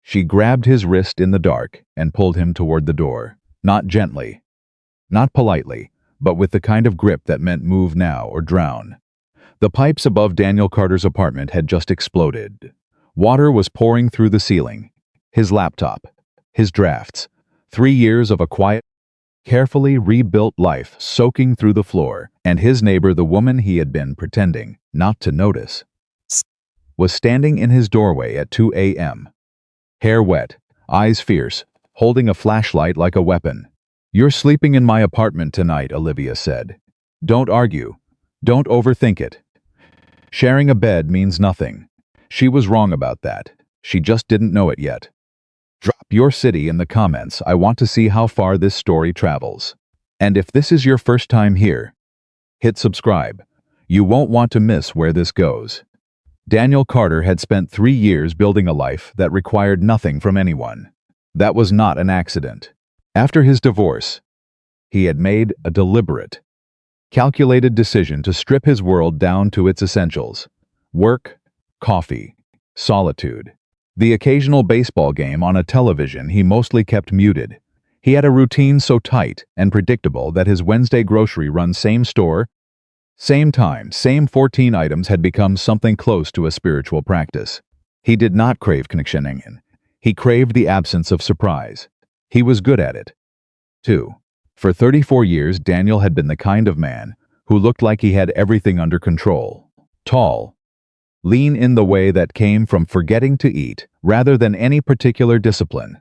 She grabbed his wrist in the dark and pulled him toward the door. Not gently, not politely, but with the kind of grip that meant move now or drown. The pipes above Daniel Carter's apartment had just exploded. Water was pouring through the ceiling. His laptop, his drafts, 3 years of a quiet, carefully rebuilt life soaking through the floor, and his neighbor, the woman he had been pretending not to notice, was standing in his doorway at 2 a.m. Hair wet, eyes fierce, holding a flashlight like a weapon. "You're sleeping in my apartment tonight," Olivia said. "Don't argue. Don't overthink it. Sharing a bed means nothing." She was wrong about that. She just didn't know it yet. Drop your city in the comments. I want to see how far this story travels. And if this is your first time here, hit subscribe. You won't want to miss where this goes. Daniel Carter had spent 3 years building a life that required nothing from anyone. That was not an accident. After his divorce, he had made a deliberate, calculated decision to strip his world down to its essentials: work, coffee, solitude. The occasional baseball game on a television he mostly kept muted. He had a routine so tight and predictable that his Wednesday grocery run, same store, same time, same 14 items, had become something close to a spiritual practice. He did not crave connection. He craved the absence of surprise. He was good at it, too. For 34 years, Daniel had been the kind of man who looked like he had everything under control. Tall, lean in the way that came from forgetting to eat rather than any particular discipline.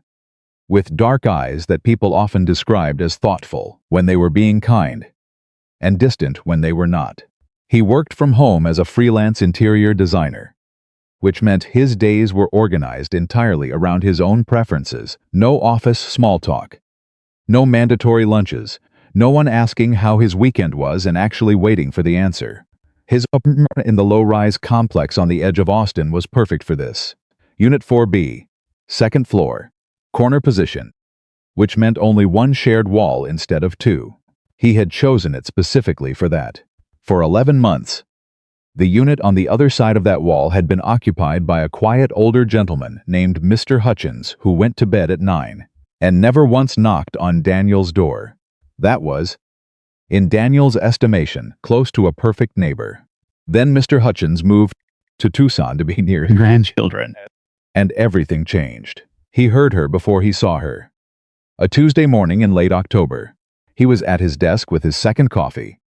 With dark eyes that people often described as thoughtful when they were being kind, and distant when they were not. He worked from home as a freelance interior designer, which meant his days were organized entirely around his own preferences. No office small talk, no mandatory lunches, no one asking how his weekend was and actually waiting for the answer. His apartment in the low-rise complex on the edge of Austin was perfect for this. Unit 4B, second floor, corner position, which meant only one shared wall instead of two. He had chosen it specifically for that. For 11 months, the unit on the other side of that wall had been occupied by a quiet older gentleman named Mr. Hutchins, who went to bed at 9 and never once knocked on Daniel's door. That was, in Daniel's estimation, close to a perfect neighbor. Then Mr. Hutchins moved to Tucson to be near his grandchildren, and everything changed. He heard her before he saw her. A Tuesday morning in late October, he was at his desk with his second coffee,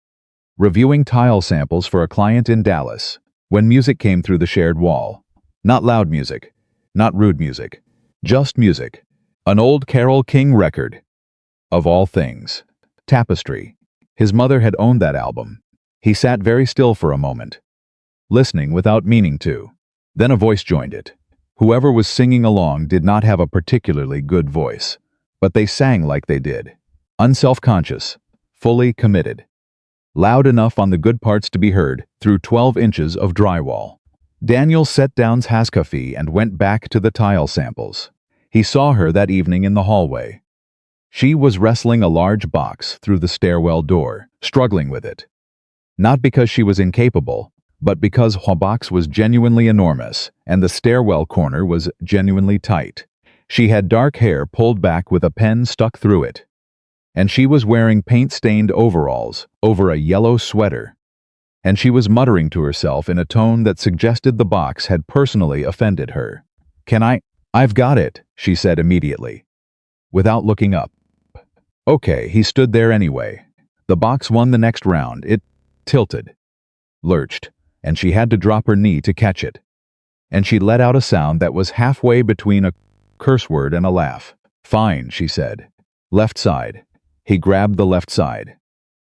reviewing tile samples for a client in Dallas, when music came through the shared wall. Not loud music, not rude music, just music. An old Carole King record. Of all things. Tapestry. His mother had owned that album. He sat very still for a moment, listening without meaning to. Then a voice joined it. Whoever was singing along did not have a particularly good voice, but they sang like they did. Unself-conscious, fully committed. Loud enough on the good parts to be heard through 12 inches of drywall. Daniel set down his coffee and went back to the tile samples. He saw her that evening in the hallway. She was wrestling a large box through the stairwell door, struggling with it. Not because she was incapable, but because the box was genuinely enormous and the stairwell corner was genuinely tight. She had dark hair pulled back with a pen stuck through it, and she was wearing paint-stained overalls over a yellow sweater, and she was muttering to herself in a tone that suggested the box had personally offended her. I've got it," she said immediately, without looking up. Okay, he stood there anyway. The box won the next round. It tilted, lurched, and she had to drop her knee to catch it. And she let out a sound that was halfway between a curse word and a laugh. "Fine," she said. "Left side." He grabbed the left side.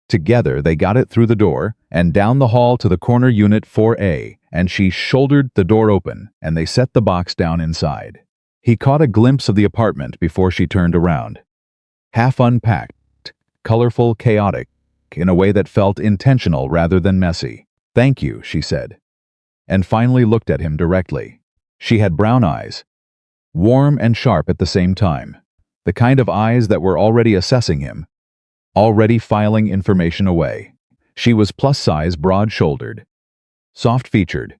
Together they got it through the door and down the hall to the corner unit 4A, and she shouldered the door open, and they set the box down inside. He caught a glimpse of the apartment before she turned around. Half unpacked, colorful, chaotic, in a way that felt intentional rather than messy. "Thank you," she said, and finally looked at him directly. She had brown eyes, warm and sharp at the same time, the kind of eyes that were already assessing him, already filing information away. She was plus-size, broad-shouldered, soft-featured,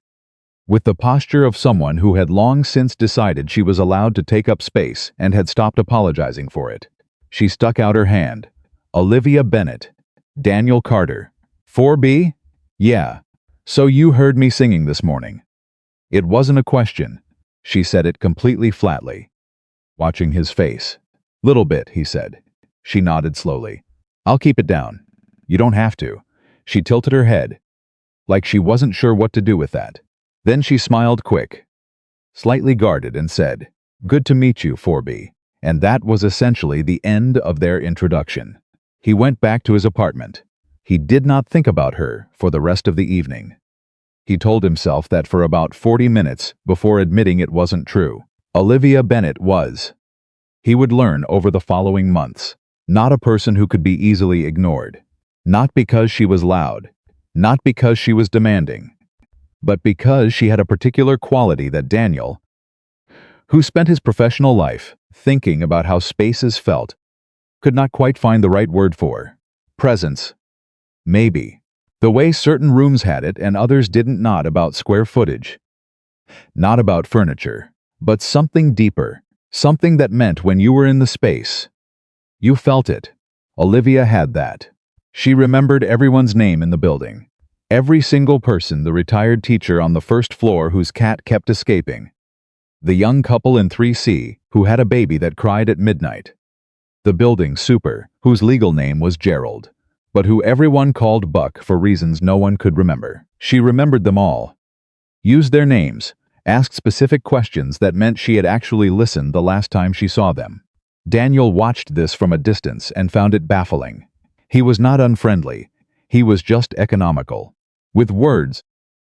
with the posture of someone who had long since decided she was allowed to take up space and had stopped apologizing for it. She stuck out her hand. Olivia Bennett. Daniel Carter. 4B? Yeah. So you heard me singing this morning. It wasn't a question. She said it completely flatly, watching his face. Little bit, he said. She nodded slowly. I'll keep it down. You don't have to. She tilted her head, like she wasn't sure what to do with that. Then she smiled quick, slightly guarded, and said, Good to meet you, 4B. And that was essentially the end of their introduction. He went back to his apartment. He did not think about her for the rest of the evening. He told himself that for about 40 minutes before admitting it wasn't true. Olivia Bennett was. He would learn over the following months. Not a person who could be easily ignored. Not because she was loud. Not because she was demanding. But because she had a particular quality that Daniel, who spent his professional life thinking about how spaces felt, could not quite find the right word for. Presence. Maybe. The way certain rooms had it and others didn't, not about square footage. Not about furniture. But something deeper. Something that meant when you were in the space, you felt it. Olivia had that. She remembered everyone's name in the building. Every single person, the retired teacher on the first floor whose cat kept escaping. The young couple in 3C who had a baby that cried at midnight. The building super, whose legal name was Gerald, but who everyone called Buck for reasons no one could remember. She remembered them all. Used their names, asked specific questions that meant she had actually listened the last time she saw them. Daniel watched this from a distance and found it baffling. He was not unfriendly. He was just economical. With words,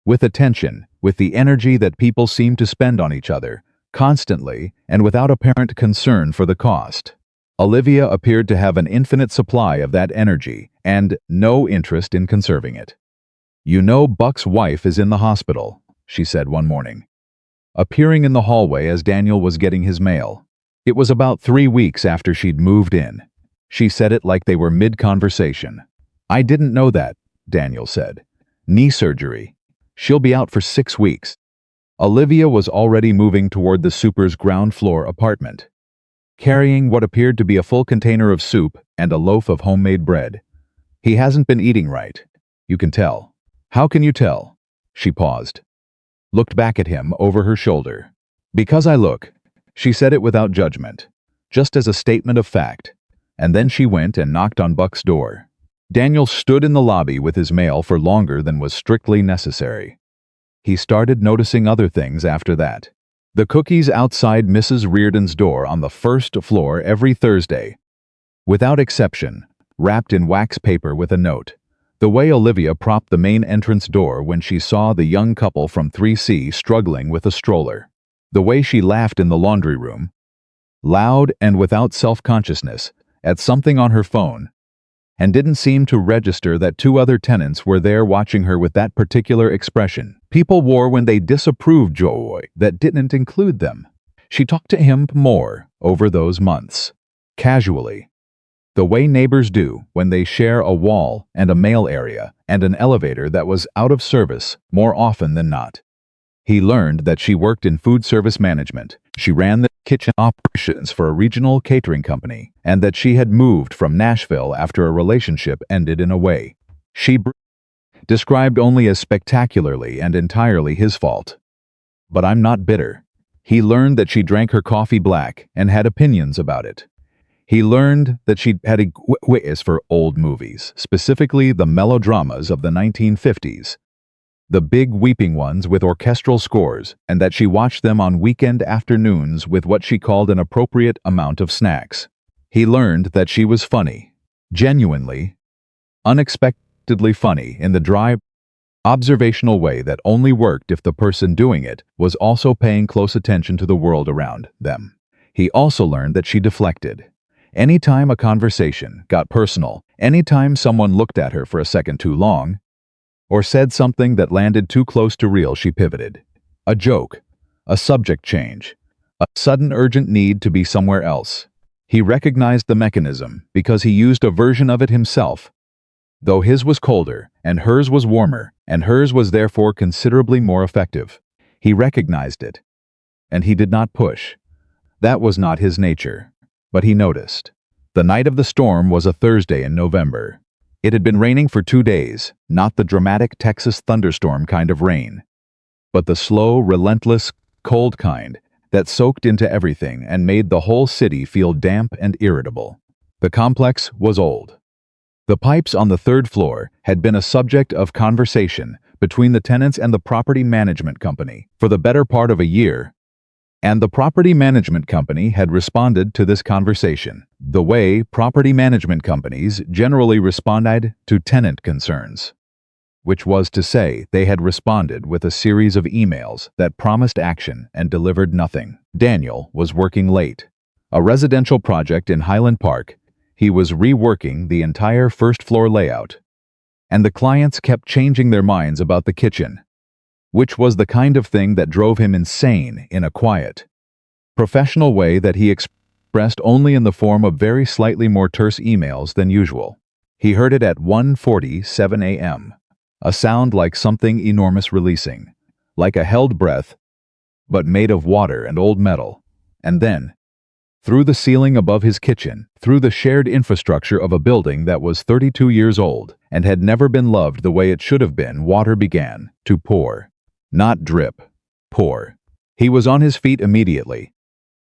with attention, with the energy that people seem to spend on each other, constantly and without apparent concern for the cost. Olivia appeared to have an infinite supply of that energy and no interest in conserving it. You know, Buck's wife is in the hospital, she said one morning, appearing in the hallway as Daniel was getting his mail. It was about 3 weeks after she'd moved in. She said it like they were mid-conversation. I didn't know that, Daniel said. Knee surgery. She'll be out for 6 weeks. Olivia was already moving toward the super's ground floor apartment, carrying what appeared to be a full container of soup and a loaf of homemade bread. He hasn't been eating right. You can tell. How can you tell? She paused, looked back at him over her shoulder. Because I look. She said it without judgment, just as a statement of fact. And then she went and knocked on Buck's door. Daniel stood in the lobby with his mail for longer than was strictly necessary. He started noticing other things after that. The cookies outside Mrs. Reardon's door on the first floor every Thursday, without exception, wrapped in wax paper with a note. The way Olivia propped the main entrance door when she saw the young couple from 3C struggling with a stroller. The way she laughed in the laundry room, loud and without self-consciousness, at something on her phone, and didn't seem to register that 2 other tenants were there watching her with that particular expression people wore when they disapproved joy that didn't include them. She talked to him more over those months, casually, the way neighbors do when they share a wall and a mail area and an elevator that was out of service more often than not. He learned that she worked in food service management. She ran the kitchen operations for a regional catering company, and that she had moved from Nashville after a relationship ended in a way she described only as spectacularly and entirely his fault. But I'm not bitter. He learned that she drank her coffee black and had opinions about it. He learned that she had a whiz for old movies, specifically the melodramas of the 1950s. The big weeping ones with orchestral scores, and that she watched them on weekend afternoons with what she called an appropriate amount of snacks. He learned that she was funny, genuinely, unexpectedly funny in the dry, observational way that only worked if the person doing it was also paying close attention to the world around them. He also learned that she deflected. Anytime a conversation got personal, anytime someone looked at her for a second too long, or said something that landed too close to real, she pivoted. A joke, a subject change, a sudden urgent need to be somewhere else. He recognized the mechanism because he used a version of it himself, though his was colder and hers was warmer, and hers was therefore considerably more effective. He recognized it, and he did not push. That was not his nature. But he noticed. The night of the storm was a Thursday in November. It had been raining for 2 days, not the dramatic Texas thunderstorm kind of rain, but the slow, relentless, cold kind that soaked into everything and made the whole city feel damp and irritable. The complex was old. The pipes on the 3rd floor had been a subject of conversation between the tenants and the property management company for the better part of a year, and the property management company had responded to this conversation the way property management companies generally responded to tenant concerns, which was to say they had responded with a series of emails that promised action and delivered nothing. Daniel was working late. A residential project in Highland Park. He was reworking the entire 1st floor layout, and the clients kept changing their minds about the kitchen, which was the kind of thing that drove him insane in a quiet, professional way that he expressed only in the form of very slightly more terse emails than usual. He heard it at 1:47 a.m., a sound like something enormous releasing, like a held breath, but made of water and old metal, and then, through the ceiling above his kitchen, through the shared infrastructure of a building that was 32 years old and had never been loved the way it should have been, water began to pour. Not drip. Pour. He was on his feet immediately,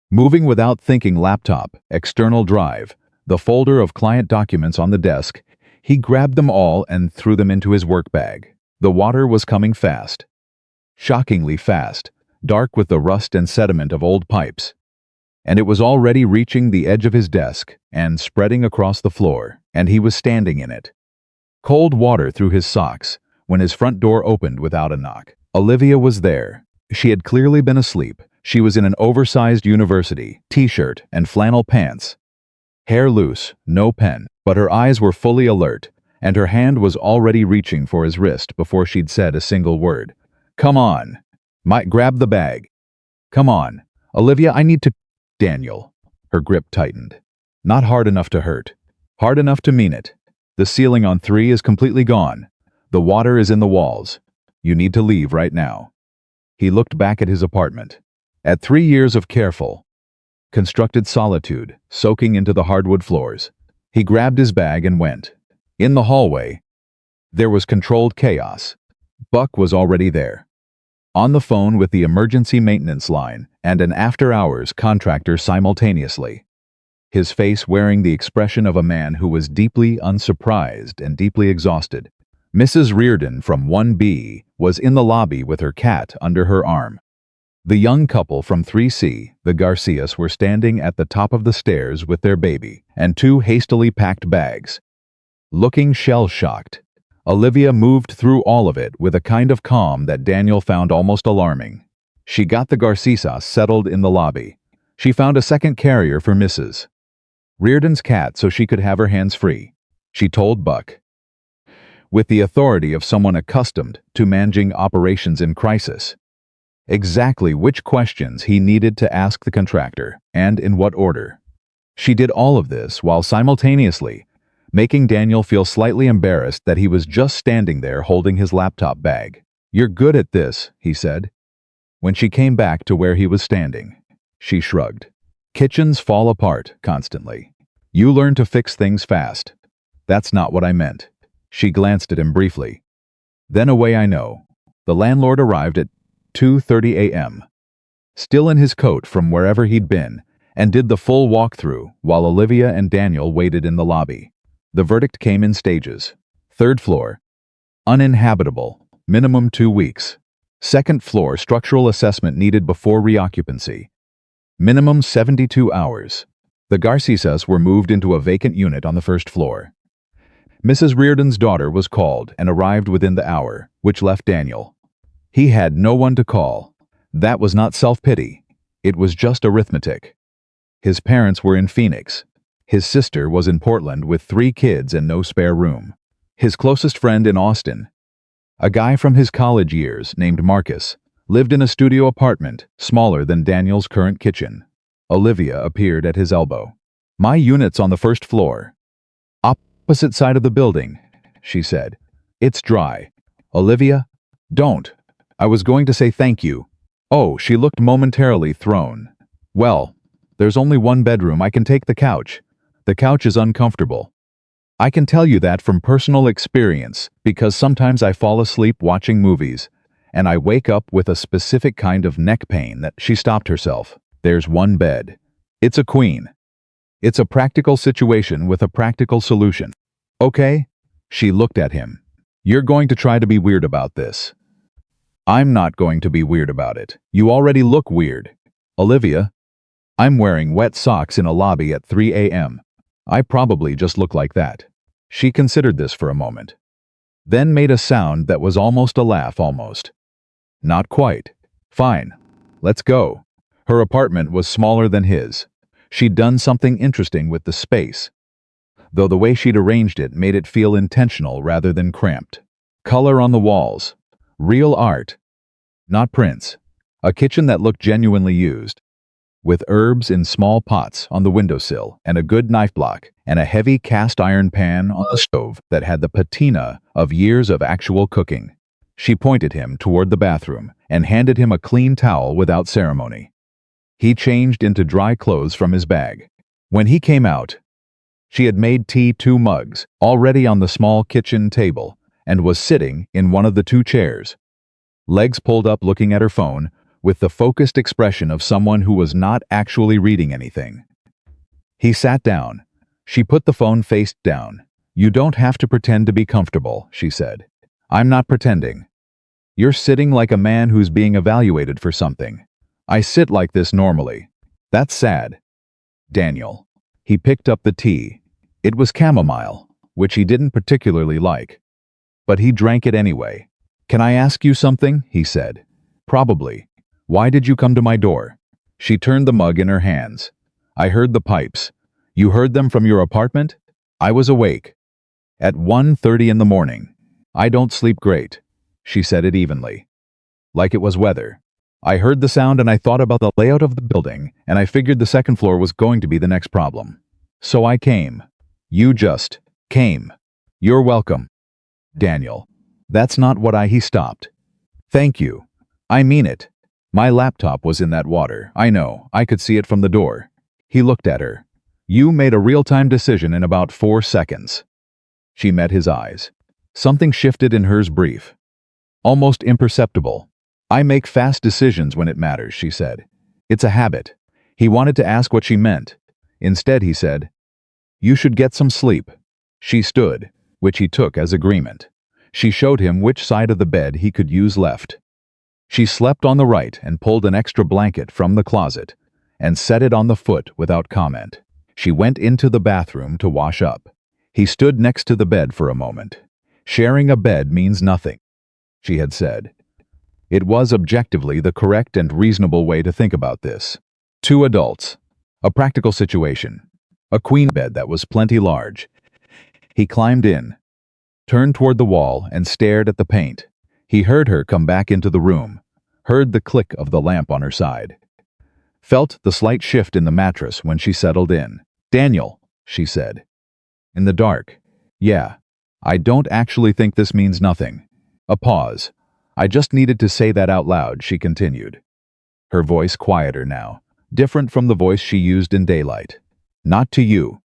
moving without thinking. Laptop, external drive, the folder of client documents on the desk. He grabbed them all and threw them into his work bag. The water was coming fast. Shockingly fast, dark with the rust and sediment of old pipes. And it was already reaching the edge of his desk and spreading across the floor, and he was standing in it. Cold water through his socks when his front door opened without a knock. Olivia was there. She had clearly been asleep. She was in an oversized university t-shirt and flannel pants. Hair loose, no pen, but her eyes were fully alert, and her hand was already reaching for his wrist before she'd said a single word. "Come on. Grab the bag. Come on. Olivia, I need to—" Daniel. Her grip tightened. Not hard enough to hurt. Hard enough to mean it. The ceiling on 3 is completely gone. The water is in the walls. You need to leave right now. He looked back at his apartment. At 3 years of careful, constructed solitude, soaking into the hardwood floors. He grabbed his bag and went. In the hallway, there was controlled chaos. Buck was already there, on the phone with the emergency maintenance line and an after-hours contractor simultaneously, his face wearing the expression of a man who was deeply unsurprised and deeply exhausted. Mrs. Reardon from 1B was in the lobby with her cat under her arm. The young couple from 3C, the Garcias, were standing at the top of the stairs with their baby and 2 hastily packed bags. Looking shell-shocked, Olivia moved through all of it with a kind of calm that Daniel found almost alarming. She got the Garcias settled in the lobby. She found a second carrier for Mrs. Reardon's cat so she could have her hands free. She told Buck, with the authority of someone accustomed to managing operations in crisis, exactly which questions he needed to ask the contractor and in what order. She did all of this while simultaneously making Daniel feel slightly embarrassed that he was just standing there holding his laptop bag. "You're good at this," he said. When she came back to where he was standing, she shrugged. "Kitchens fall apart constantly. You learn to fix things fast." "That's not what I meant." She glanced at him briefly. "Then away I know." The landlord arrived at 2:30 a.m., still in his coat from wherever he'd been, and did the full walkthrough while Olivia and Daniel waited in the lobby. The verdict came in stages. 3rd floor, uninhabitable, minimum 2 weeks. 2nd floor, structural assessment needed before reoccupancy, minimum 72 hours. The Garcias were moved into a vacant unit on the 1st floor. Mrs. Reardon's daughter was called and arrived within the hour, which left Daniel. He had no one to call. That was not self-pity. It was just arithmetic. His parents were in Phoenix. His sister was in Portland with 3 kids and no spare room. His closest friend in Austin, a guy from his college years named Marcus, lived in a studio apartment smaller than Daniel's current kitchen. Olivia appeared at his elbow. "My unit's on the 1st floor. Opposite side of the building," she said. "It's dry." "Olivia, don't. I was going to say thank you." Oh, she looked momentarily thrown. Well, there's only one bedroom. I can take the couch. The couch is uncomfortable. I can tell you that from personal experience, because sometimes I fall asleep watching movies, and I wake up with a specific kind of neck pain that she stopped herself. There's one bed. It's a queen. It's a practical situation with a practical solution. Okay? She looked at him. You're going to try to be weird about this. I'm not going to be weird about it. You already look weird. Olivia, I'm wearing wet socks in a lobby at 3 a.m. I probably just look like that. She considered this for a moment. Then made a sound that was almost a laugh almost. Not quite. Fine. Let's go. Her apartment was smaller than his. She'd done something interesting with the space, though the way she'd arranged it made it feel intentional rather than cramped. Color on the walls. Real art. Not prints. A kitchen that looked genuinely used, with herbs in small pots on the windowsill and a good knife block and a heavy cast iron pan on the stove that had the patina of years of actual cooking. She pointed him toward the bathroom and handed him a clean towel without ceremony. He changed into dry clothes from his bag. When he came out, she had made tea 2 mugs, already on the small kitchen table, and was sitting in one of the 2 chairs, legs pulled up looking at her phone, with the focused expression of someone who was not actually reading anything. He sat down. She put the phone face down. You don't have to pretend to be comfortable, she said. I'm not pretending. You're sitting like a man who's being evaluated for something. I sit like this normally. That's sad. Daniel. He picked up the tea. It was chamomile, which he didn't particularly like. But he drank it anyway. Can I ask you something? He said. Probably. Why did you come to my door? She turned the mug in her hands. I heard the pipes. You heard them from your apartment? I was awake. At 1:30 in the morning. I don't sleep great. She said it evenly, like it was weather. I heard the sound and I thought about the layout of the building, and I figured the second floor was going to be the next problem. So I came. You just came. You're welcome. Daniel. That's not what He stopped. Thank you. I mean it. My laptop was in that water. I know. I could see it from the door. He looked at her. You made a real-time decision in about 4 seconds. She met his eyes. Something shifted in hers brief. Almost imperceptible. I make fast decisions when it matters, she said. It's a habit. He wanted to ask what she meant. Instead, he said, You should get some sleep. She stood, which he took as agreement. She showed him which side of the bed he could use left. She slept on the right and pulled an extra blanket from the closet and set it on the foot without comment. She went into the bathroom to wash up. He stood next to the bed for a moment. Sharing a bed means nothing, she had said. It was objectively the correct and reasonable way to think about this. 2 adults. A practical situation. A queen bed that was plenty large. He climbed in, turned toward the wall and stared at the paint. He heard her come back into the room, heard the click of the lamp on her side, felt the slight shift in the mattress when she settled in. Daniel, she said. In the dark. Yeah. I don't actually think this means nothing. A pause. I just needed to say that out loud, she continued. Her voice quieter now, different from the voice she used in daylight. Not to you.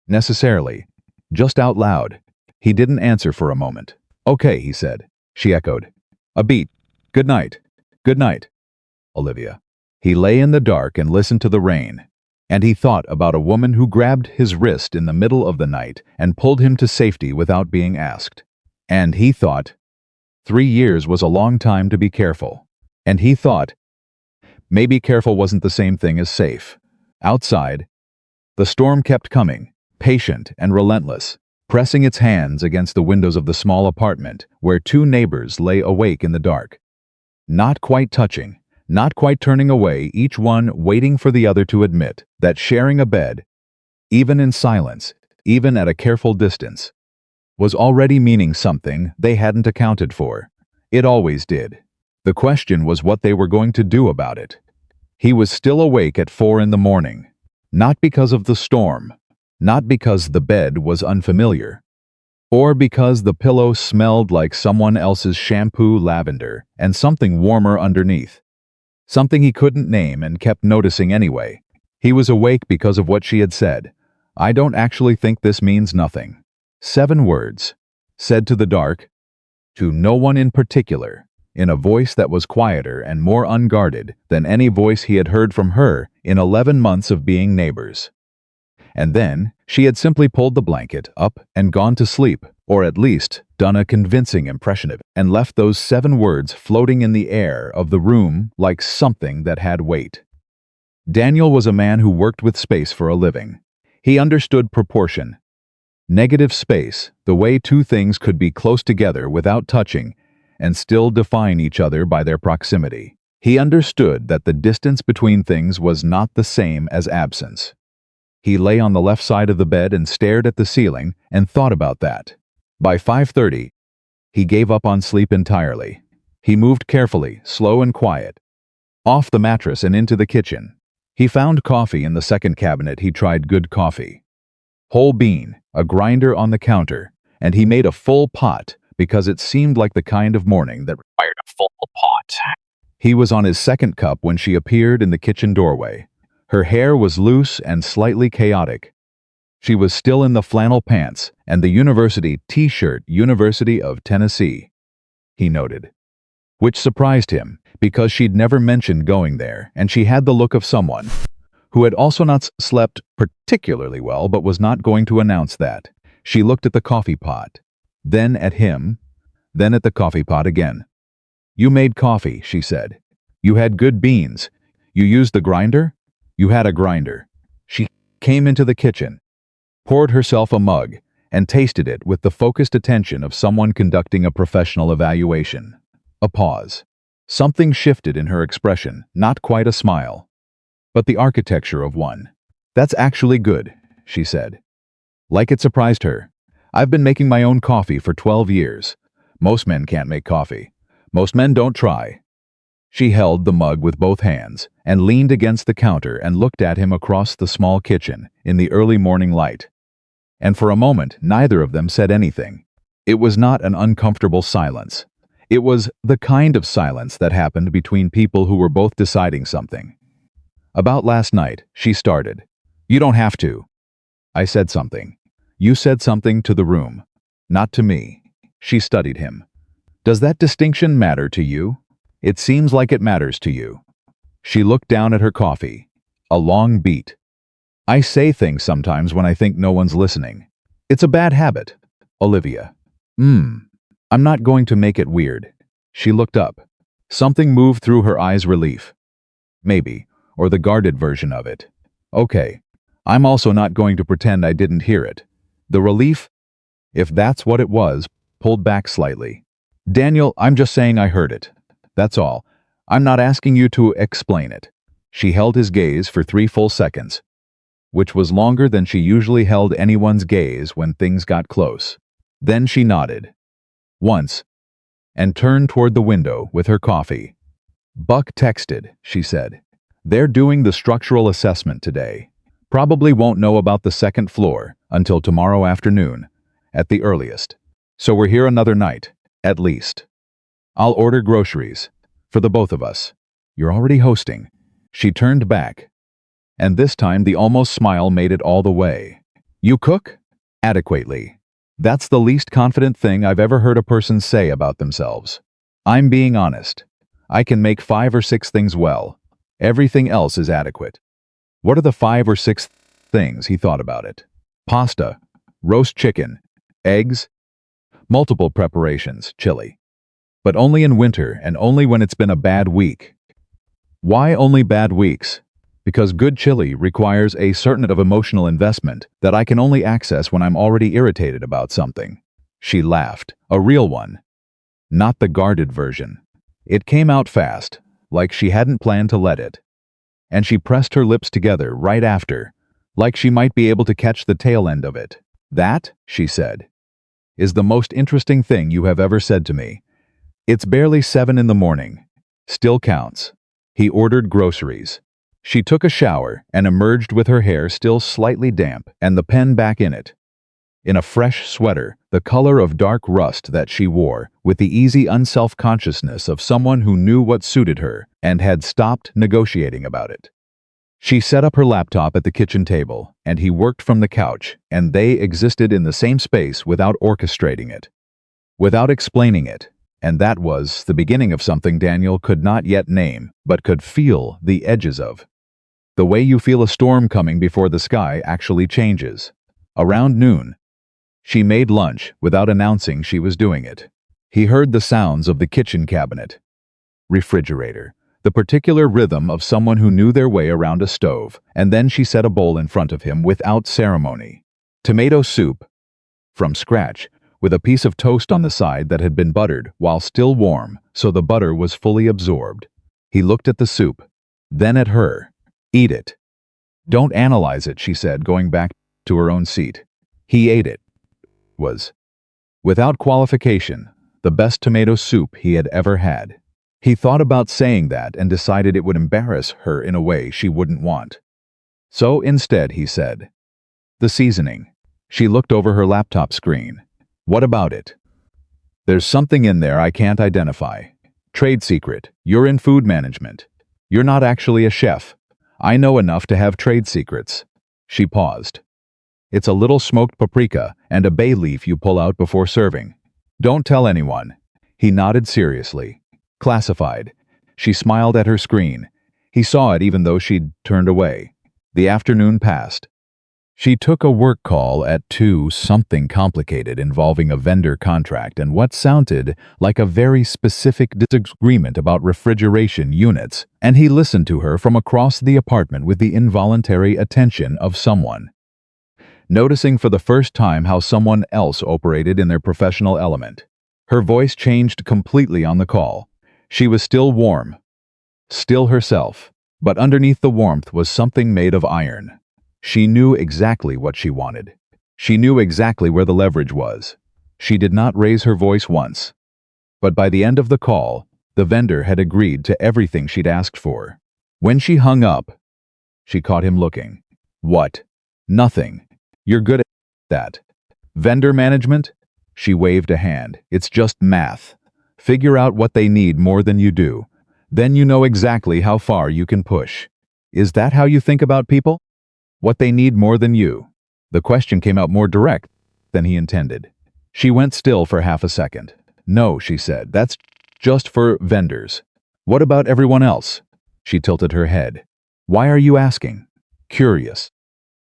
Necessarily. Just out loud. He didn't answer for a moment. Okay, he said. She echoed. A beat. Good night. Good night. Olivia. He lay in the dark and listened to the rain, and he thought about a woman who grabbed his wrist in the middle of the night and pulled him to safety without being asked. And he thought, 3 years was a long time to be careful. And he thought, maybe careful wasn't the same thing as safe. Outside, the storm kept coming, patient and relentless, pressing its hands against the windows of the small apartment where 2 neighbors lay awake in the dark. Not quite touching, not quite turning away, each one waiting for the other to admit that sharing a bed, even in silence, even at a careful distance, was already meaning something they hadn't accounted for. It always did. The question was what they were going to do about it. He was still awake at 4 in the morning, not because of the storm, not because the bed was unfamiliar, or because the pillow smelled like someone else's shampoo lavender and something warmer underneath. Something he couldn't name and kept noticing anyway. He was awake because of what she had said. I don't actually think this means nothing. 7 words. Said to the dark, to no one in particular, in a voice that was quieter and more unguarded than any voice he had heard from her in 11 months of being neighbors. And then, she had simply pulled the blanket up and gone to sleep, or at least done a convincing impression of it, and left those 7 words floating in the air of the room like something that had weight. Daniel was a man who worked with space for a living. He understood proportion. Negative space, the way 2 things could be close together without touching and still define each other by their proximity. He understood that the distance between things was not the same as absence. He lay on the left side of the bed and stared at the ceiling and thought about that. By 5:30, he gave up on sleep entirely. He moved carefully, slow and quiet, off the mattress and into the kitchen. He found coffee in the second cabinet. He tried good coffee. Whole bean, a grinder on the counter, and he made a full pot because it seemed like the kind of morning that required a full pot. He was on his second cup when she appeared in the kitchen doorway. Her hair was loose and slightly chaotic. She was still in the flannel pants and the university t-shirt, University of Tennessee, he noted, which surprised him because she'd never mentioned going there, and she had the look of someone who had also not slept particularly well but was not going to announce that. She looked at the coffee pot, then at him, then at the coffee pot again. You made coffee, she said. You had good beans. You used the grinder? You had a grinder. She came into the kitchen, poured herself a mug, and tasted it with the focused attention of someone conducting a professional evaluation. A pause. Something shifted in her expression, not quite a smile, but the architecture of one. That's actually good, she said. Like it surprised her. I've been making my own coffee for 12 years. Most men can't make coffee. Most men don't try. She held the mug with both hands and leaned against the counter and looked at him across the small kitchen in the early morning light. And for a moment, neither of them said anything. It was not an uncomfortable silence. It was the kind of silence that happened between people who were both deciding something. About last night, she started. You don't have to. I said something. You said something to the room. Not to me. She studied him. Does that distinction matter to you? It seems like it matters to you. She looked down at her coffee. A long beat. I say things sometimes when I think no one's listening. It's a bad habit. Olivia. I'm not going to make it weird. She looked up. Something moved through her eyes. Relief. Maybe, or the guarded version of it. Okay. I'm also not going to pretend I didn't hear it. The relief, if that's what it was, pulled back slightly. Daniel, I'm just saying I heard it. That's all. I'm not asking you to explain it. She held his gaze for 3 full seconds, which was longer than she usually held anyone's gaze when things got close. Then she nodded. Once, and turned toward the window with her coffee. Buck texted, she said. They're doing the structural assessment today. Probably won't know about the second floor until tomorrow afternoon, at the earliest. So we're here another night, at least. I'll order groceries, for the both of us. You're already hosting. She turned back, and this time the almost smile made it all the way. You cook? Adequately. That's the least confident thing I've ever heard a person say about themselves. I'm being honest. I can make 5 or 6 things well. Everything else is adequate. What are the 5 or 6 things? He thought about it. Pasta, roast chicken, eggs, multiple preparations, chili. But only in winter and only when it's been a bad week. Why only bad weeks? Because good chili requires a certain of emotional investment that I can only access when I'm already irritated about something. She laughed, a real one. Not the guarded version. It came out fast, like she hadn't planned to let it. And she pressed her lips together right after, like she might be able to catch the tail end of it. That, she said, is the most interesting thing you have ever said to me. It's barely 7 in the morning. Still counts. He ordered groceries. She took a shower and emerged with her hair still slightly damp and the pen back in it. In a fresh sweater, the color of dark rust that she wore, with the easy unself-consciousness of someone who knew what suited her and had stopped negotiating about it. She set up her laptop at the kitchen table, and he worked from the couch, and they existed in the same space without orchestrating it, without explaining it, and that was the beginning of something Daniel could not yet name, but could feel the edges of. The way you feel a storm coming before the sky actually changes. Around noon, she made lunch without announcing she was doing it. He heard the sounds of the kitchen cabinet, refrigerator, the particular rhythm of someone who knew their way around a stove, and then she set a bowl in front of him without ceremony. Tomato soup, from scratch, with a piece of toast on the side that had been buttered while still warm, so the butter was fully absorbed. He looked at the soup, then at her. "Eat it. Don't analyze it," she said, going back to her own seat. He ate it. Was, without qualification, the best tomato soup he had ever had. He thought about saying that and decided it would embarrass her in a way she wouldn't want. So instead he said, "The seasoning." She looked over her laptop screen. "What about it?" "There's something in there I can't identify. Trade secret. You're in food management. You're not actually a chef. I know enough to have trade secrets." She paused. "It's a little smoked paprika and a bay leaf you pull out before serving. Don't tell anyone." He nodded seriously. "Classified." She smiled at her screen. He saw it even though she'd turned away. The afternoon passed. She took a work call at 2, something complicated involving a vendor contract and what sounded like a very specific disagreement about refrigeration units, and he listened to her from across the apartment with the involuntary attention of someone, noticing for the first time how someone else operated in their professional element. Her voice changed completely on the call. She was still warm, still herself, but underneath the warmth was something made of iron. She knew exactly what she wanted. She knew exactly where the leverage was. She did not raise her voice once. But by the end of the call, the vendor had agreed to everything she'd asked for. When she hung up, she caught him looking. "What?" "Nothing. You're good at that." "Vendor management?" She waved a hand. "It's just math. Figure out what they need more than you do. Then you know exactly how far you can push." "Is that how you think about people? What they need more than you?" The question came out more direct than he intended. She went still for half a second. "No," she said. "That's just for vendors. What about everyone else?" She tilted her head. "Why are you asking?" "Curious."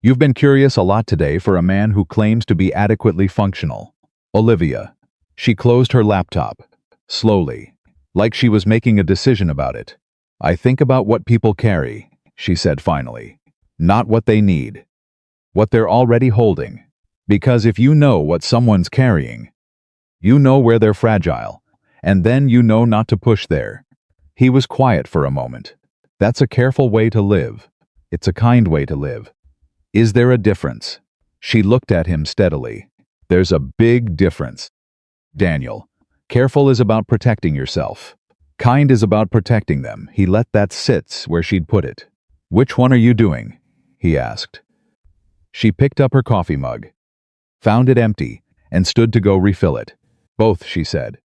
"You've been curious a lot today for a man who claims to be adequately functional." "Olivia." She closed her laptop. Slowly, like she was making a decision about it. "I think about what people carry," she said finally. "Not what they need. What they're already holding. Because if you know what someone's carrying, you know where they're fragile, and then you know not to push there." He was quiet for a moment. "That's a careful way to live. It's a kind way to live." "Is there a difference?" She looked at him steadily. "There's a big difference, Daniel. Careful is about protecting yourself. Kind is about protecting them." He let that sit where she'd put it. "Which one are you doing?" he asked. She picked up her coffee mug, found it empty, and stood to go refill it. "Both," she said.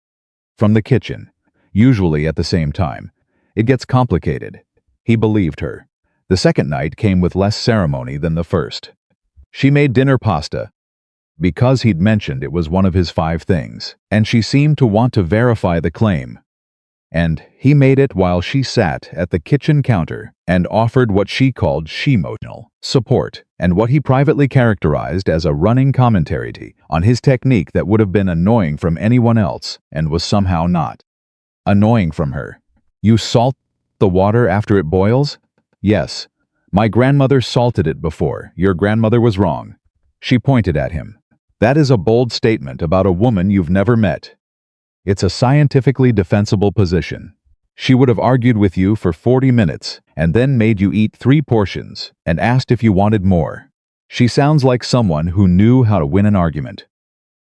"From the kitchen. Usually at the same time. It gets complicated." He believed her. The second night came with less ceremony than the first. She made dinner pasta, because he'd mentioned it was one of his 5 things, and she seemed to want to verify the claim. And he made it while she sat at the kitchen counter and offered what she called emotional support, and what he privately characterized as a running commentary on his technique that would have been annoying from anyone else and was somehow not annoying from her. "You salt the water after it boils?" "Yes. My grandmother salted it before. Your grandmother was wrong." She pointed at him. "That is a bold statement about a woman you've never met. It's a scientifically defensible position. She would have argued with you for 40 minutes and then made you eat 3 portions and asked if you wanted more. She sounds like someone who knew how to win an argument.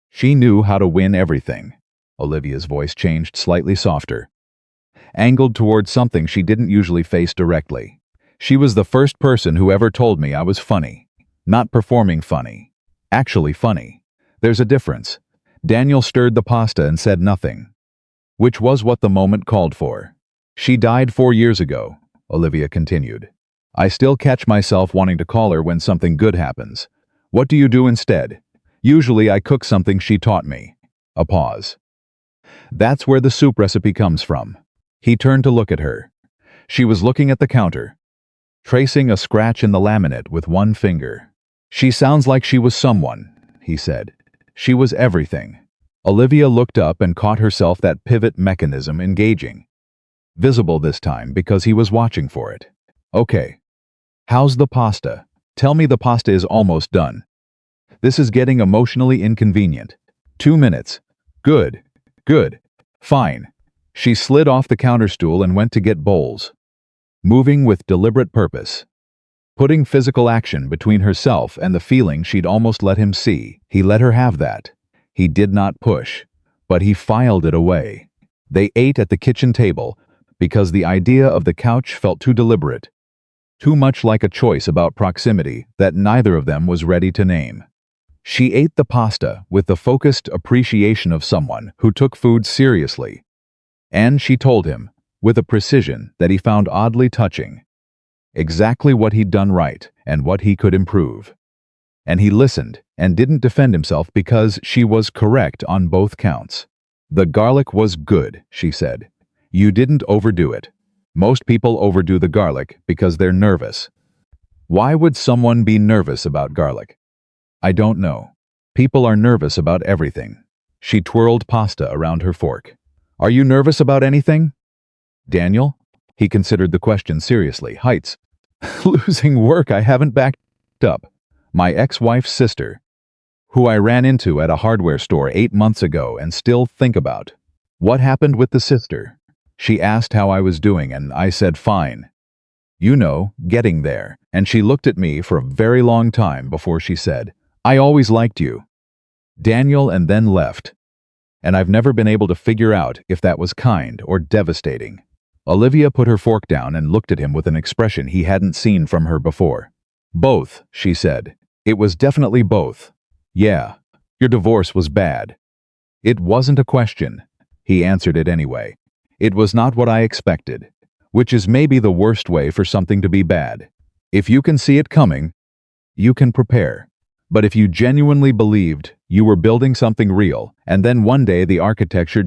She knew how to win everything." Olivia's voice changed slightly softer, angled towards something she didn't usually face directly. "She was the first person who ever told me I was funny. Not performing funny. Actually funny. There's a difference. Daniel stirred the pasta and said nothing, which was what the moment called for. She died 4 years ago, Olivia continued. I still catch myself wanting to call her when something good happens. What do you do instead? Usually I cook something she taught me. A pause. That's where the soup recipe comes from. He turned to look at her. She was looking at the counter, tracing a scratch in the laminate with one finger. She sounds like she was someone, he said. She was everything. Olivia looked up and caught herself that pivot mechanism engaging. Visible this time because he was watching for it. Okay. How's the pasta? Tell me the pasta is almost done. This is getting emotionally inconvenient. 2 minutes. Good. Good. Fine. She slid off the counter stool and went to get bowls, moving with deliberate purpose, putting physical action between herself and the feeling she'd almost let him see. He let her have that. He did not push, but he filed it away. They ate at the kitchen table because the idea of the couch felt too deliberate, too much like a choice about proximity that neither of them was ready to name. She ate the pasta with the focused appreciation of someone who took food seriously, and she told him, with a precision that he found oddly touching, exactly what he'd done right and what he could improve. And he listened and didn't defend himself because she was correct on both counts. The garlic was good, she said. You didn't overdo it. Most people overdo the garlic because they're nervous. Why would someone be nervous about garlic? I don't know. People are nervous about everything. She twirled pasta around her fork. Are you nervous about anything? Daniel? He considered the question seriously. Heights. Losing work I haven't backed up. My ex-wife's sister, who I ran into at a hardware store 8 months ago and still think about. What happened with the sister? She asked how I was doing and I said fine. You know, getting there. And she looked at me for a very long time before she said, I always liked you, Daniel, and then left. And I've never been able to figure out if that was kind or devastating. Olivia put her fork down and looked at him with an expression he hadn't seen from her before. Both, she said. It was definitely both. Yeah, your divorce was bad. It wasn't a question. He answered it anyway. It was not what I expected, which is maybe the worst way for something to be bad. If you can see it coming, you can prepare. But if you genuinely believed you were building something real, and then one day the architecture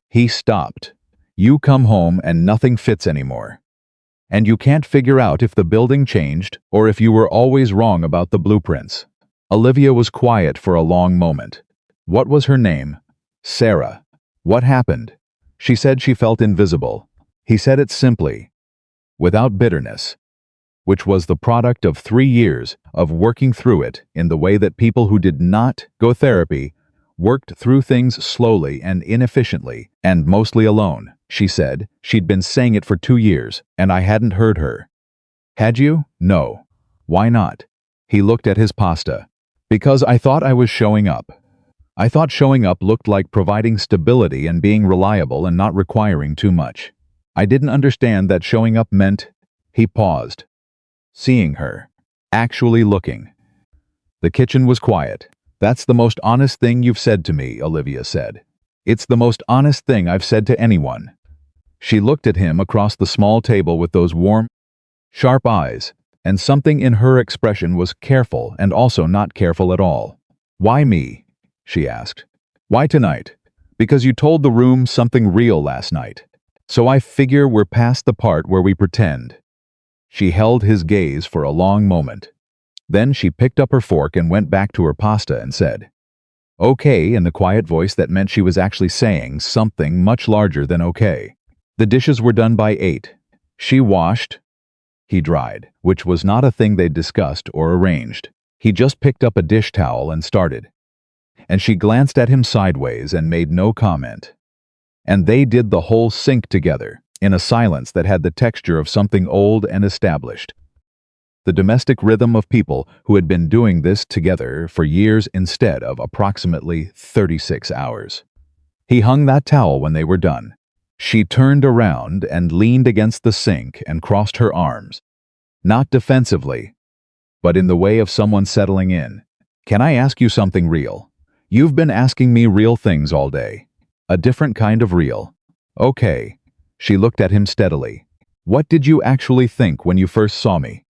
he stopped. You come home and nothing fits anymore. And you can't figure out if the building changed or if you were always wrong about the blueprints. Olivia was quiet for a long moment. What was her name? Sarah. What happened? She said she felt invisible. He said it simply, without bitterness, which was the product of 3 years of working through it in the way that people who did not go therapy worked through things slowly and inefficiently, and mostly alone. She said she'd been saying it for 2 years, and I hadn't heard her. Had you? No. Why not? He looked at his pasta. Because I thought I was showing up. I thought showing up looked like providing stability and being reliable and not requiring too much. I didn't understand that showing up meant... He paused. Seeing her. Actually looking. The kitchen was quiet. That's the most honest thing you've said to me, Olivia said. It's the most honest thing I've said to anyone. She looked at him across the small table with those warm, sharp eyes, and something in her expression was careful and also not careful at all. Why me? She asked. Why tonight? Because you told the room something real last night. So I figure we're past the part where we pretend. She held his gaze for a long moment. Then she picked up her fork and went back to her pasta and said, okay, in the quiet voice that meant she was actually saying something much larger than okay. The dishes were done by 8. She washed. He dried, which was not a thing they'd discussed or arranged. He just picked up a dish towel and started. And she glanced at him sideways and made no comment. And they did the whole sink together, in a silence that had the texture of something old and established. The domestic rhythm of people who had been doing this together for years instead of approximately 36 hours. He hung that towel when they were done. She turned around and leaned against the sink and crossed her arms. Not defensively, but in the way of someone settling in. Can I ask you something real? You've been asking me real things all day. A different kind of real. Okay. She looked at him steadily. What did you actually think when you first saw me?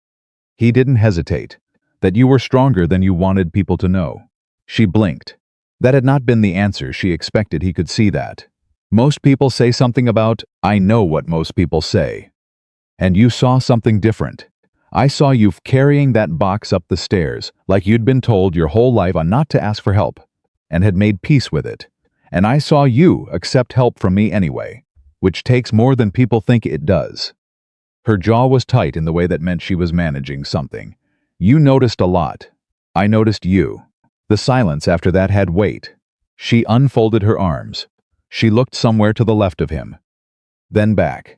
He didn't hesitate. That you were stronger than you wanted people to know. She blinked. That had not been the answer she expected. He could see that. Most people say something about, I know what most people say. And you saw something different. I saw you carrying that box up the stairs, like you'd been told your whole life on not to ask for help, and had made peace with it. And I saw you accept help from me anyway, which takes more than people think it does. Her jaw was tight in the way that meant she was managing something. You noticed a lot. I noticed you. The silence after that had weight. She unfolded her arms. She looked somewhere to the left of him. Then back.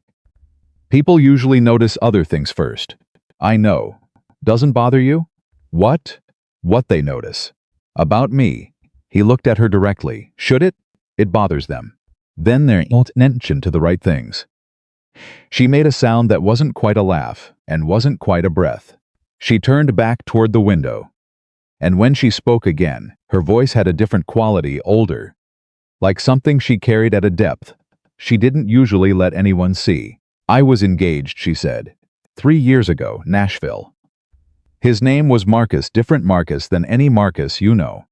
People usually notice other things first. I know. Doesn't bother you? What? What they notice. About me. He looked at her directly. Should it? It bothers them. Then they're attention to the right things. She made a sound that wasn't quite a laugh and wasn't quite a breath. She turned back toward the window. And when she spoke again, her voice had a different quality, older. Like something she carried at a depth she didn't usually let anyone see. I was engaged, she said. 3 years ago, Nashville. His name was Marcus, different Marcus than any Marcus you know.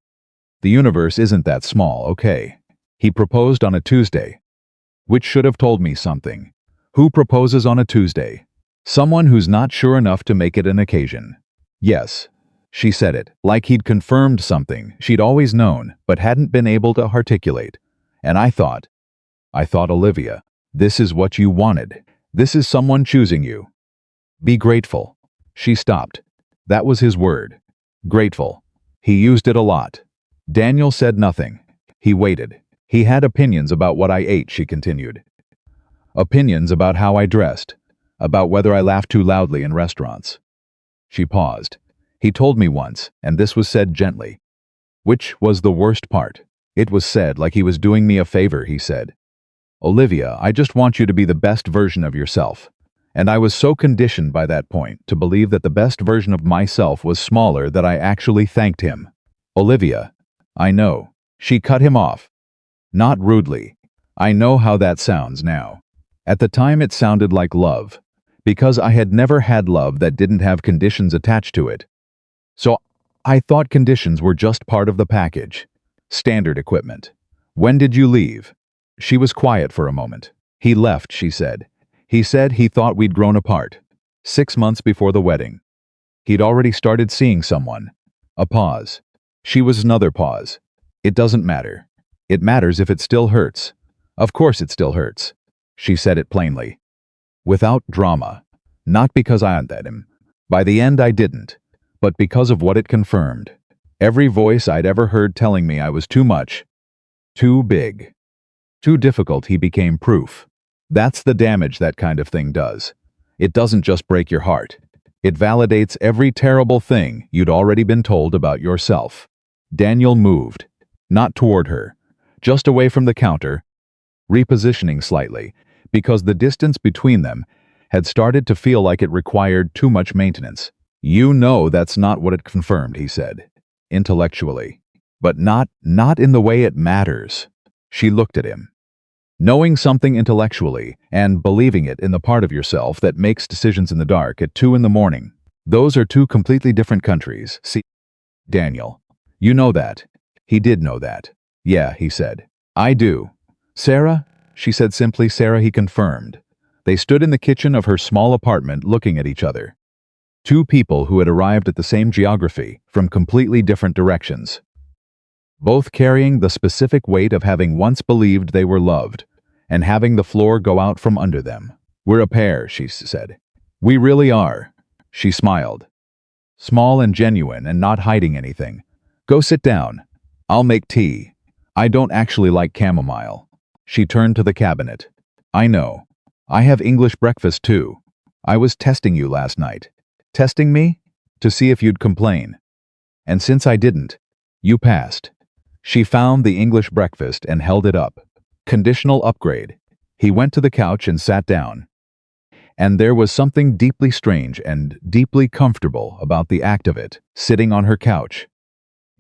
The universe isn't that small, okay? He proposed on a Tuesday. Which should have told me something. Who proposes on a Tuesday? Someone who's not sure enough to make it an occasion. Yes. She said it, like he'd confirmed something she'd always known, but hadn't been able to articulate. And I thought, Olivia, this is what you wanted. This is someone choosing you. Be grateful. She stopped. That was his word. Grateful. He used it a lot. Daniel said nothing. He waited. He had opinions about what I ate, she continued. Opinions about how I dressed. About whether I laughed too loudly in restaurants. She paused. He told me once, and this was said gently. Which was the worst part. It was said like he was doing me a favor, he said. Olivia, I just want you to be the best version of yourself. And I was so conditioned by that point to believe that the best version of myself was smaller that I actually thanked him. Olivia, I know. She cut him off. Not rudely. I know how that sounds now. At the time it sounded like love. Because I had never had love that didn't have conditions attached to it. So I thought conditions were just part of the package. Standard equipment. When did you leave? She was quiet for a moment. He left, she said. He said he thought we'd grown apart. 6 months before the wedding. He'd already started seeing someone. A pause. She was another pause. It doesn't matter. It matters if it still hurts. Of course it still hurts. She said it plainly. Without drama. Not because I wanted him. By the end I didn't. But because of what it confirmed. Every voice I'd ever heard telling me I was too much. Too big. Too difficult, he became proof. That's the damage that kind of thing does. It doesn't just break your heart. It validates every terrible thing you'd already been told about yourself. Daniel moved. Not toward her. Just away from the counter. Repositioning slightly, because the distance between them had started to feel like it required too much maintenance. You know that's not what it confirmed, he said. Intellectually. But not in the way it matters. She looked at him. Knowing something intellectually and believing it in the part of yourself that makes decisions in the dark at 2 a.m, those are two completely different countries. See, Daniel, you know that. He did know that. Yeah, he said. I do. Sarah? She said simply. Sarah, he confirmed. They stood in the kitchen of her small apartment looking at each other. Two people who had arrived at the same geography from completely different directions. Both carrying the specific weight of having once believed they were loved, and having the floor go out from under them. We're a pair, she said. We really are. She smiled. Small and genuine and not hiding anything. Go sit down. I'll make tea. I don't actually like chamomile. She turned to the cabinet. I know. I have English breakfast too. I was testing you last night. Testing me? To see if you'd complain. And since I didn't, you passed. She found the English breakfast and held it up. Conditional upgrade. He went to the couch and sat down. And there was something deeply strange and deeply comfortable about the act of it, sitting on her couch.